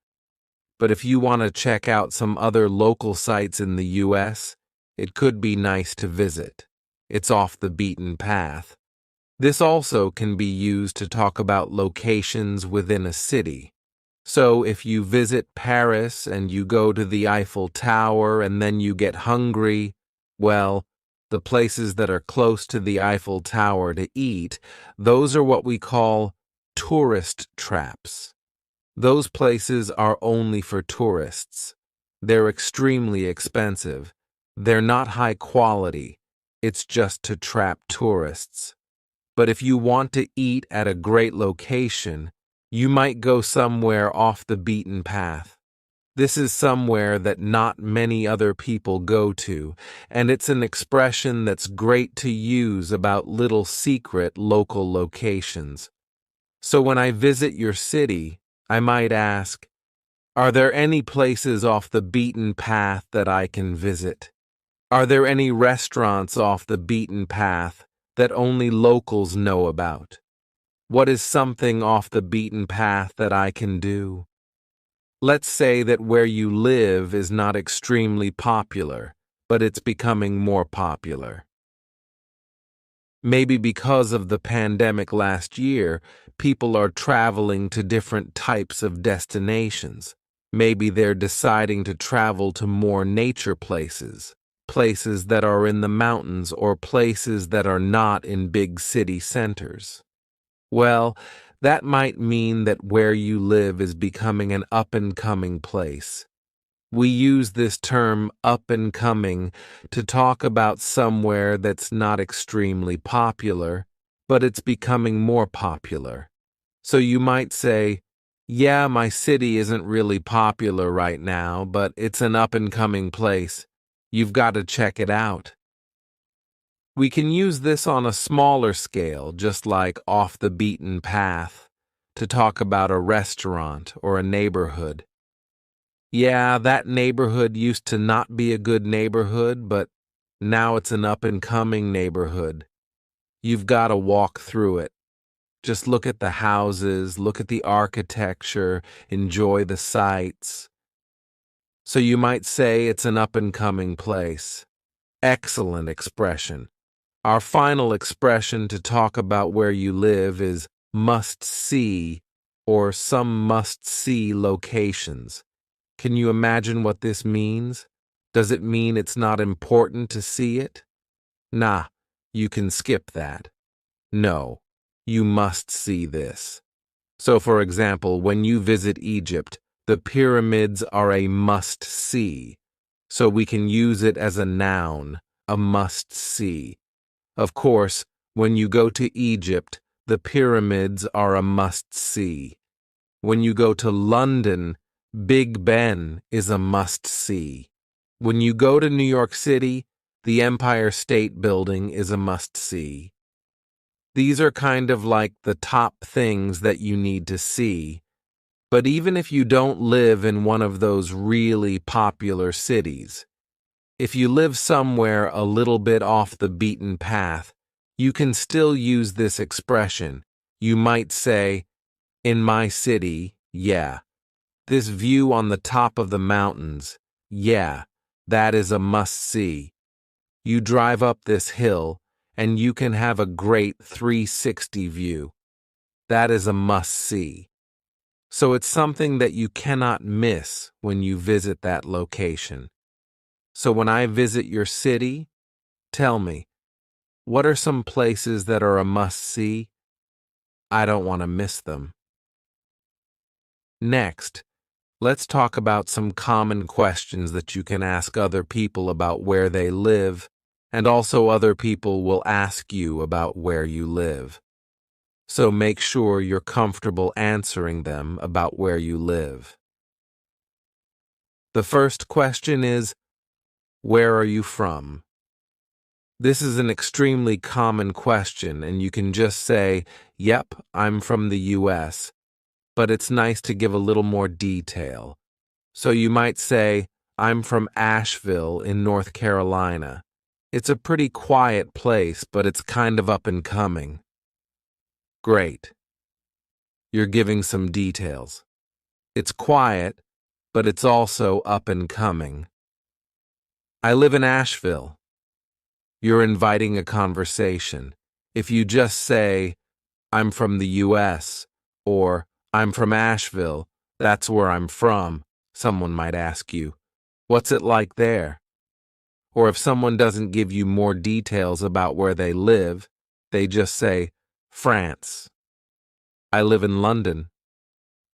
But if you want to check out some other local sites in the US, it could be nice to visit. It's off the beaten path. This also can be used to talk about locations within a city. So if you visit Paris and you go to the Eiffel Tower and then you get hungry, well, the places that are close to the Eiffel Tower to eat, those are what we call tourist traps. Those places are only for tourists. They're extremely expensive. They're not high quality. It's just to trap tourists. But if you want to eat at a great location, you might go somewhere off the beaten path. This is somewhere that not many other people go to, and it's an expression that's great to use about little secret local locations. So when I visit your city, I might ask, are there any places off the beaten path that I can visit? Are there any restaurants off the beaten path that only locals know about? What is something off the beaten path that I can do? Let's say that where you live is not extremely popular, but it's becoming more popular. Maybe because of the pandemic last year, people are traveling to different types of destinations. Maybe they're deciding to travel to more nature places, places that are in the mountains or places that are not in big city centers. Well, that might mean that where you live is becoming an up-and-coming place. We use this term up and coming to talk about somewhere that's not extremely popular, but it's becoming more popular. So you might say, yeah, my city isn't really popular right now, but it's an up and coming place. You've got to check it out. We can use this on a smaller scale, just like off the beaten path, to talk about a restaurant or a neighborhood. Yeah, that neighborhood used to not be a good neighborhood, but now it's an up-and-coming neighborhood. You've got to walk through it. Just look at the houses, look at the architecture, enjoy the sights. So you might say it's an up-and-coming place. Excellent expression. Our final expression to talk about where you live is must see or some must see locations. Can you imagine what this means? Does it mean it's not important to see it? Nah, you can skip that. No, you must see this. So, for example, when you visit Egypt, the pyramids are a must see. So we can use it as a noun, a must see. Of course, when you go to Egypt, the pyramids are a must see. When you go to London, Big Ben is a must see. When you go to New York City, the Empire State Building is a must see. These are kind of like the top things that you need to see. But even if you don't live in one of those really popular cities, if you live somewhere a little bit off the beaten path, you can still use this expression. You might say, in my city, yeah. This view on the top of the mountains, yeah, that is a must-see. You drive up this hill, and you can have a great 360 view. That is a must-see. So it's something that you cannot miss when you visit that location. So when I visit your city, tell me, what are some places that are a must-see? I don't want to miss them. Next, let's talk about some common questions that you can ask other people about where they live, and also other people will ask you about where you live. So make sure you're comfortable answering them about where you live. The first question is, where are you from? This is an extremely common question, and you can just say, yep, I'm from the US, but it's nice to give a little more detail. So you might say, I'm from Asheville in North Carolina. It's a pretty quiet place, but it's kind of up and coming. Great. You're giving some details. It's quiet, but it's also up and coming. I live in Asheville. You're inviting a conversation. If you just say, I'm from the US, or I'm from Asheville, that's where I'm from, someone might ask you, what's it like there? Or if someone doesn't give you more details about where they live, they just say, France. I live in London.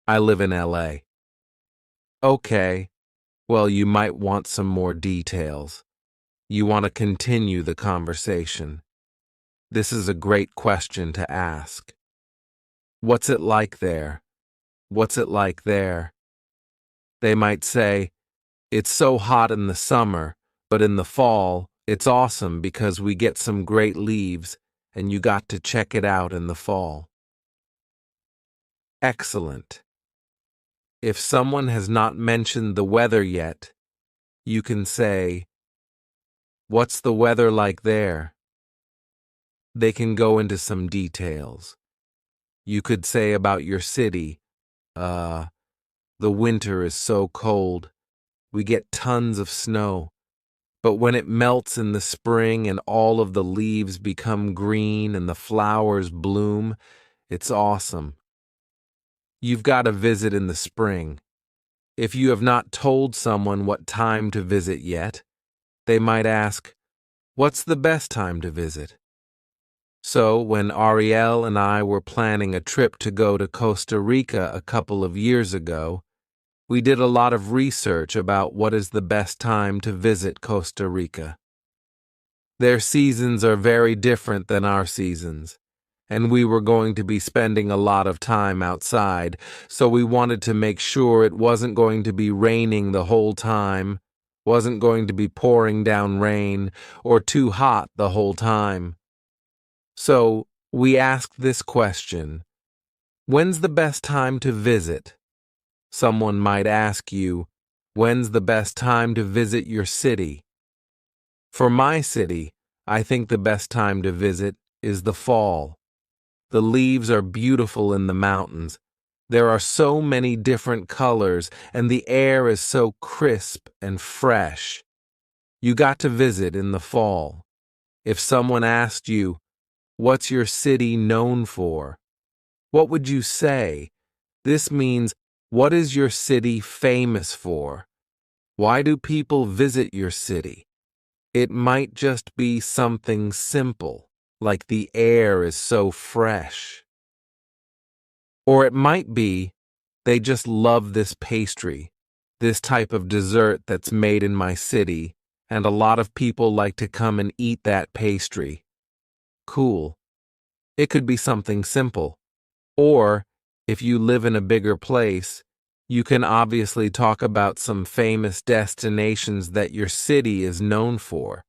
I live in LA. Okay, well, you might want some more details. You want to continue the conversation. This is a great question to ask. What's it like there? What's it like there? They might say, it's so hot in the summer, but in the fall, it's awesome because we get some great leaves and you got to check it out in the fall. Excellent. If someone has not mentioned the weather yet, you can say, what's the weather like there? They can go into some details. You could say about your city, the winter is so cold. We get tons of snow. But when it melts in the spring and all of the leaves become green and the flowers bloom, it's awesome. You've got to visit in the spring. If you have not told someone what time to visit yet, they might ask, what's the best time to visit? So when Ariel and I were planning a trip to go to Costa Rica a couple of years ago, we did a lot of research about what is the best time to visit Costa Rica. Their seasons are very different than our seasons, and we were going to be spending a lot of time outside, so we wanted to make sure it wasn't going to be raining the whole time, wasn't going to be pouring down rain or too hot the whole time. So we asked this question: when's the best time to visit? Someone might ask you, when's the best time to visit your city? For my city, I think the best time to visit is the fall. The leaves are beautiful in the mountains. There are so many different colors, and the air is so crisp and fresh. You got to visit in the fall. If someone asked you, what's your city known for? What would you say? This means, what is your city famous for? Why do people visit your city? It might just be something simple, like the air is so fresh. Or it might be, they just love this pastry, this type of dessert that's made in my city, and a lot of people like to come and eat that pastry. Cool. It could be something simple. Or, if you live in a bigger place, you can obviously talk about some famous destinations that your city is known for.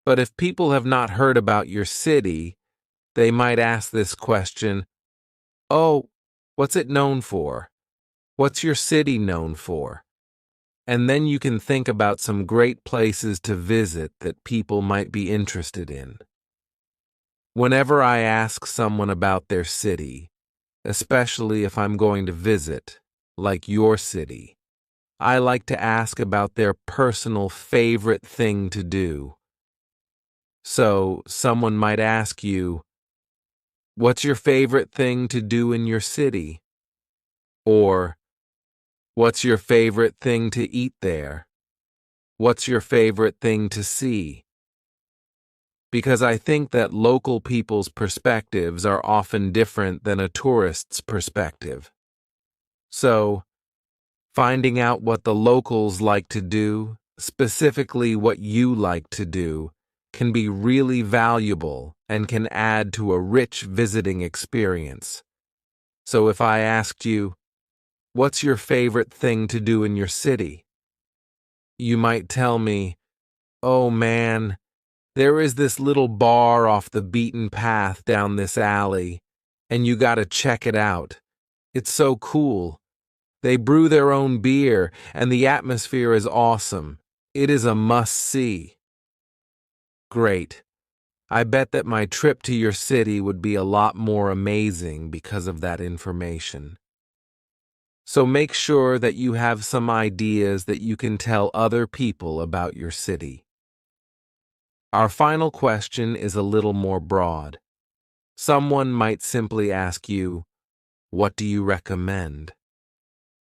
But if people have not heard about your city, they might ask this question: oh, what's it known for? What's your city known for? And then you can think about some great places to visit that people might be interested in. Whenever I ask someone about their city, especially if I'm going to visit, like your city, I like to ask about their personal favorite thing to do. So, someone might ask you, what's your favorite thing to do in your city? Or, what's your favorite thing to eat there? What's your favorite thing to see? Because I think that local people's perspectives are often different than a tourist's perspective. So, finding out what the locals like to do, specifically what you like to do, can be really valuable and can add to a rich visiting experience. So if I asked you, what's your favorite thing to do in your city? You might tell me, oh man, there is this little bar off the beaten path down this alley, and you gotta check it out. It's so cool. They brew their own beer, and the atmosphere is awesome. It is a must-see. Great. I bet that my trip to your city would be a lot more amazing because of that information. So make sure that you have some ideas that you can tell other people about your city. Our final question is a little more broad. Someone might simply ask you, what do you recommend?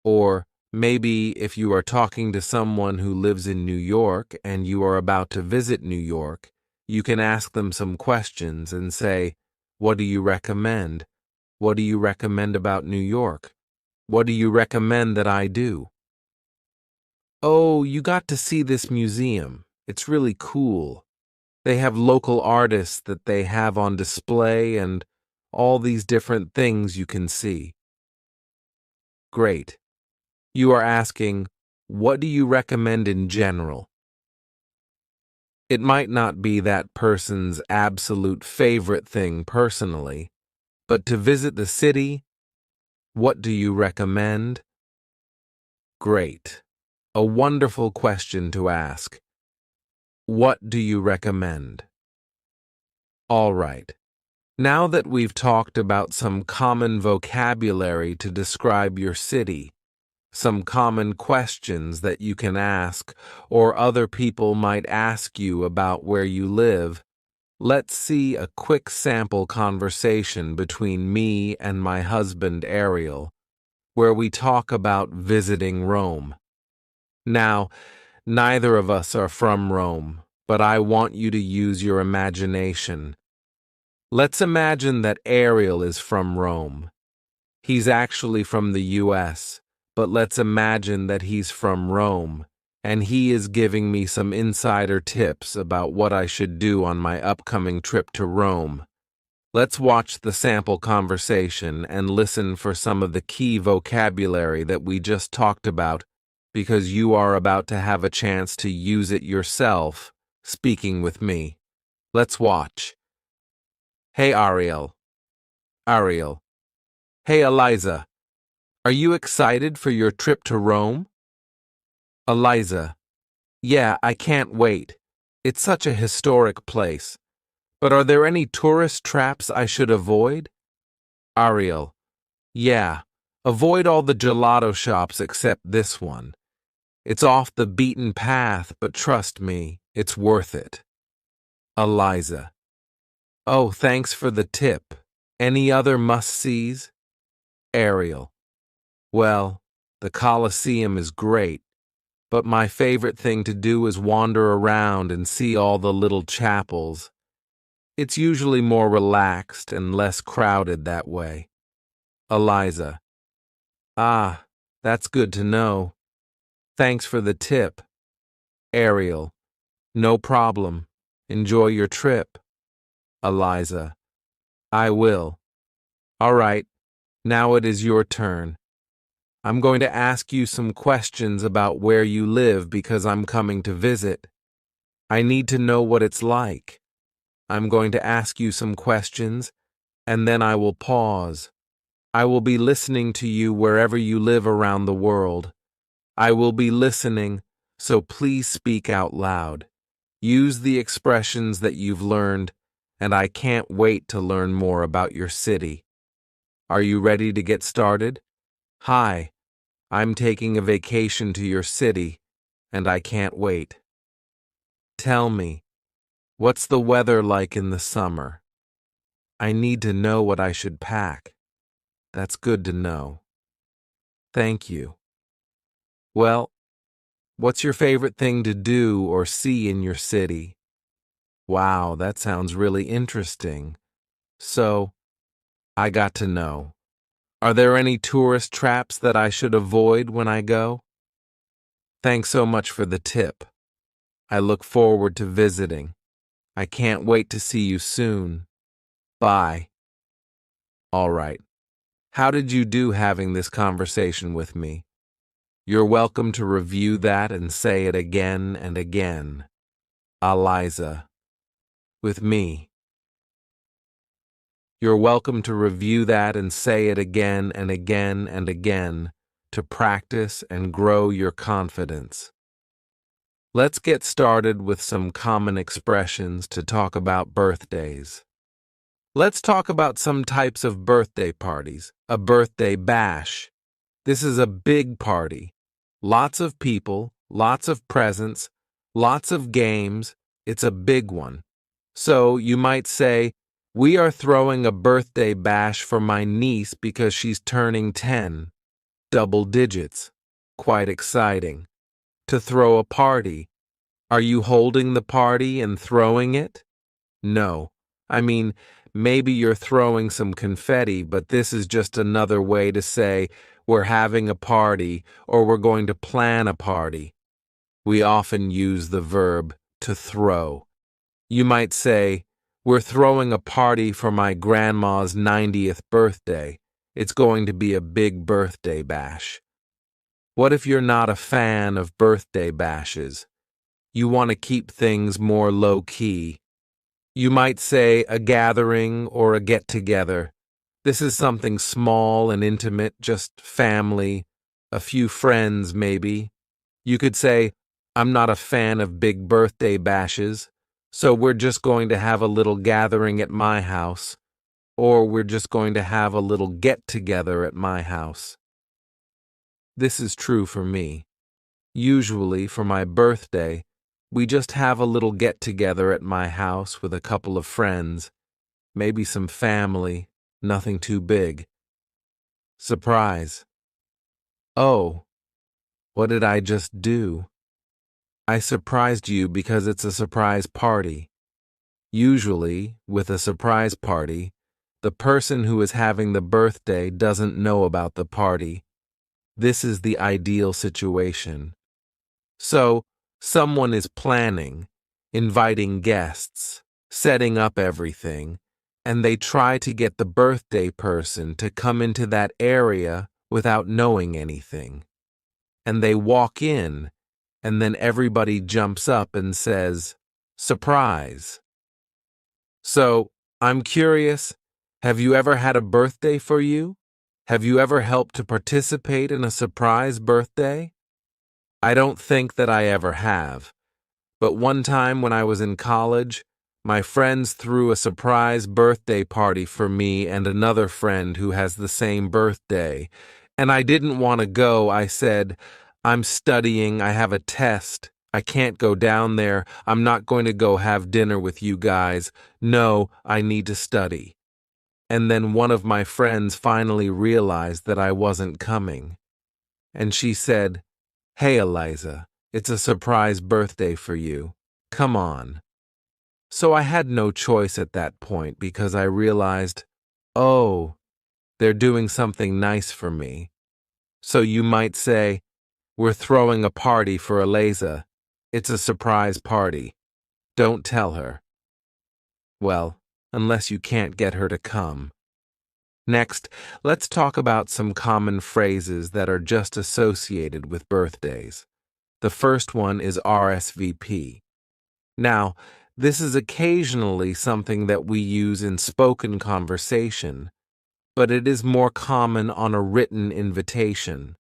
Or maybe if you are talking to someone who lives in New York and you are about to visit New York, you can ask them some questions and say, what do you recommend? What do you recommend about New York? What do you recommend that I do? Oh, you got to see this museum. It's really cool. They have local artists that they have on display and all these different things you can see. Great. You are asking, what do you recommend in general? It might not be that person's absolute favorite thing personally, but to visit the city, what do you recommend? Great. A wonderful question to ask. What do you recommend? All right. Now that we've talked about some common vocabulary to describe your city, some common questions that you can ask or other people might ask you about where you live, let's see a quick sample conversation between me and my husband Ariel, where we talk about visiting Rome. Now, neither of us are from Rome, but I want you to use your imagination. Let's imagine that Ariel is from Rome. He's actually from the US, but let's imagine that he's from Rome, and he is giving me some insider tips about what I should do on my upcoming trip to Rome. Let's watch the sample conversation and listen for some of the key vocabulary that we just talked about because you are about to have a chance to use it yourself, speaking with me. Let's watch. Hey, Ariel. Ariel. Hey, Eliza. Are you excited for your trip to Rome? Eliza. Yeah, I can't wait. It's such a historic place. But are there any tourist traps I should avoid? Ariel. Yeah, avoid all the gelato shops except this one. It's off the beaten path, but trust me, it's worth it. Eliza. Oh, thanks for the tip. Any other must-sees? Ariel. Well, the Colosseum is great, but my favorite thing to do is wander around and see all the little chapels. It's usually more relaxed and less crowded that way. Eliza. Ah, that's good to know. Thanks for the tip. Ariel. No problem. Enjoy your trip. Eliza. I will. All right, now it is your turn. I'm going to ask you some questions about where you live because I'm coming to visit. I need to know what it's like. I'm going to ask you some questions, and then I will pause. I will be listening to you wherever you live around the world. I will be listening, so please speak out loud. Use the expressions that you've learned, and I can't wait to learn more about your city. Are you ready to get started? Hi, I'm taking a vacation to your city, and I can't wait. Tell me, what's the weather like in the summer? I need to know what I should pack. That's good to know. Thank you. Well, what's your favorite thing to do or see in your city? Wow, that sounds really interesting. So, I got to know. Are there any tourist traps that I should avoid when I go? Thanks so much for the tip. I look forward to visiting. I can't wait to see you soon. Bye. All right. How did you do having this conversation with me? You're welcome to review that and say it again and again. Eliza. With me. You're welcome to review that and say it again and again and again to practice and grow your confidence. Let's get started with some common expressions to talk about birthdays. Let's talk about some types of birthday parties. A birthday bash. This is a big party. Lots of people, lots of presents, lots of games. It's a big one. So you might say, we are throwing a birthday bash for my niece because she's turning 10. Double digits. Quite exciting. To throw a party. Are you holding the party and throwing it? No. I mean, maybe you're throwing some confetti, but this is just another way to say we're having a party or we're going to plan a party. We often use the verb to throw. You might say, we're throwing a party for my grandma's 90th birthday. It's going to be a big birthday bash. What if you're not a fan of birthday bashes? You want to keep things more low-key. You might say a gathering or a get-together. This is something small and intimate, just family, a few friends maybe. You could say, I'm not a fan of big birthday bashes, so we're just going to have a little gathering at my house, or we're just going to have a little get-together at my house. This is true for me. Usually, for my birthday, we just have a little get-together at my house with a couple of friends, maybe some family, nothing too big. Surprise. Oh, what did I just do? I surprised you because it's a surprise party. Usually, with a surprise party, the person who is having the birthday doesn't know about the party. This is the ideal situation. So, someone is planning, inviting guests, setting up everything, and they try to get the birthday person to come into that area without knowing anything. and they walk in, and then everybody jumps up and says, "Surprise." So, I'm curious, have you ever had a birthday for you? Have you ever helped to participate in a surprise birthday? I don't think that I ever have. But one time when I was in college, my friends threw a surprise birthday party for me and another friend who has the same birthday. And I didn't want to go. I said, "I'm studying, I have a test. I can't go down there. I'm not going to go have dinner with you guys. No, I need to study." And then one of my friends finally realized that I wasn't coming. And she said, "Hey, Eliza, it's a surprise birthday for you. Come on." So I had no choice at that point because I realized, oh, they're doing something nice for me. So you might say, "We're throwing a party for Eliza. It's a surprise party. Don't tell her." Well, unless you can't get her to come. Next, let's talk about some common phrases that are just associated with birthdays. The first one is RSVP. Now, this is occasionally something that we use in spoken conversation, but it is more common on a written invitation.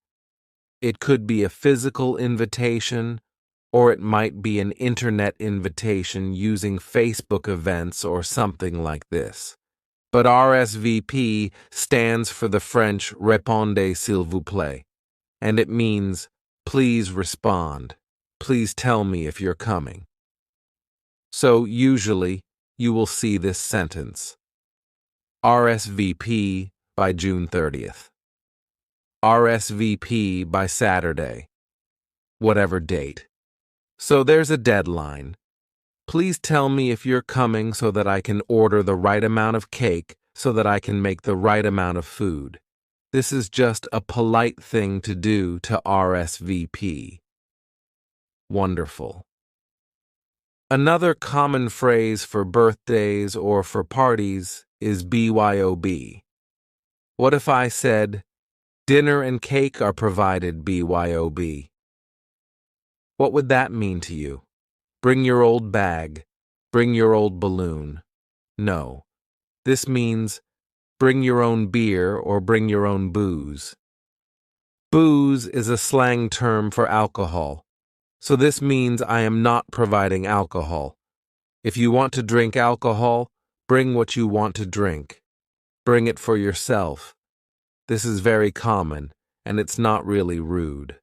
It could be a physical invitation, or it might be an internet invitation using Facebook events or something like this. But RSVP stands for the French Répondez s'il vous plaît, and it means, please respond. Please tell me if you're coming. So usually, you will see this sentence. RSVP by June 30th. RSVP by Saturday. Whatever date. So there's a deadline. Please tell me if you're coming so that I can order the right amount of cake so that I can make the right amount of food. This is just a polite thing to do to RSVP. Wonderful. Another common phrase for birthdays or for parties is BYOB. What if I said, "Dinner and cake are provided BYOB"? What would that mean to you? Bring your old bag. Bring your old balloon. No. This means bring your own beer or bring your own booze. Booze is a slang term for alcohol, so this means I am not providing alcohol. If you want to drink alcohol, bring what you want to drink. Bring it for yourself. This is very common, and it's not really rude.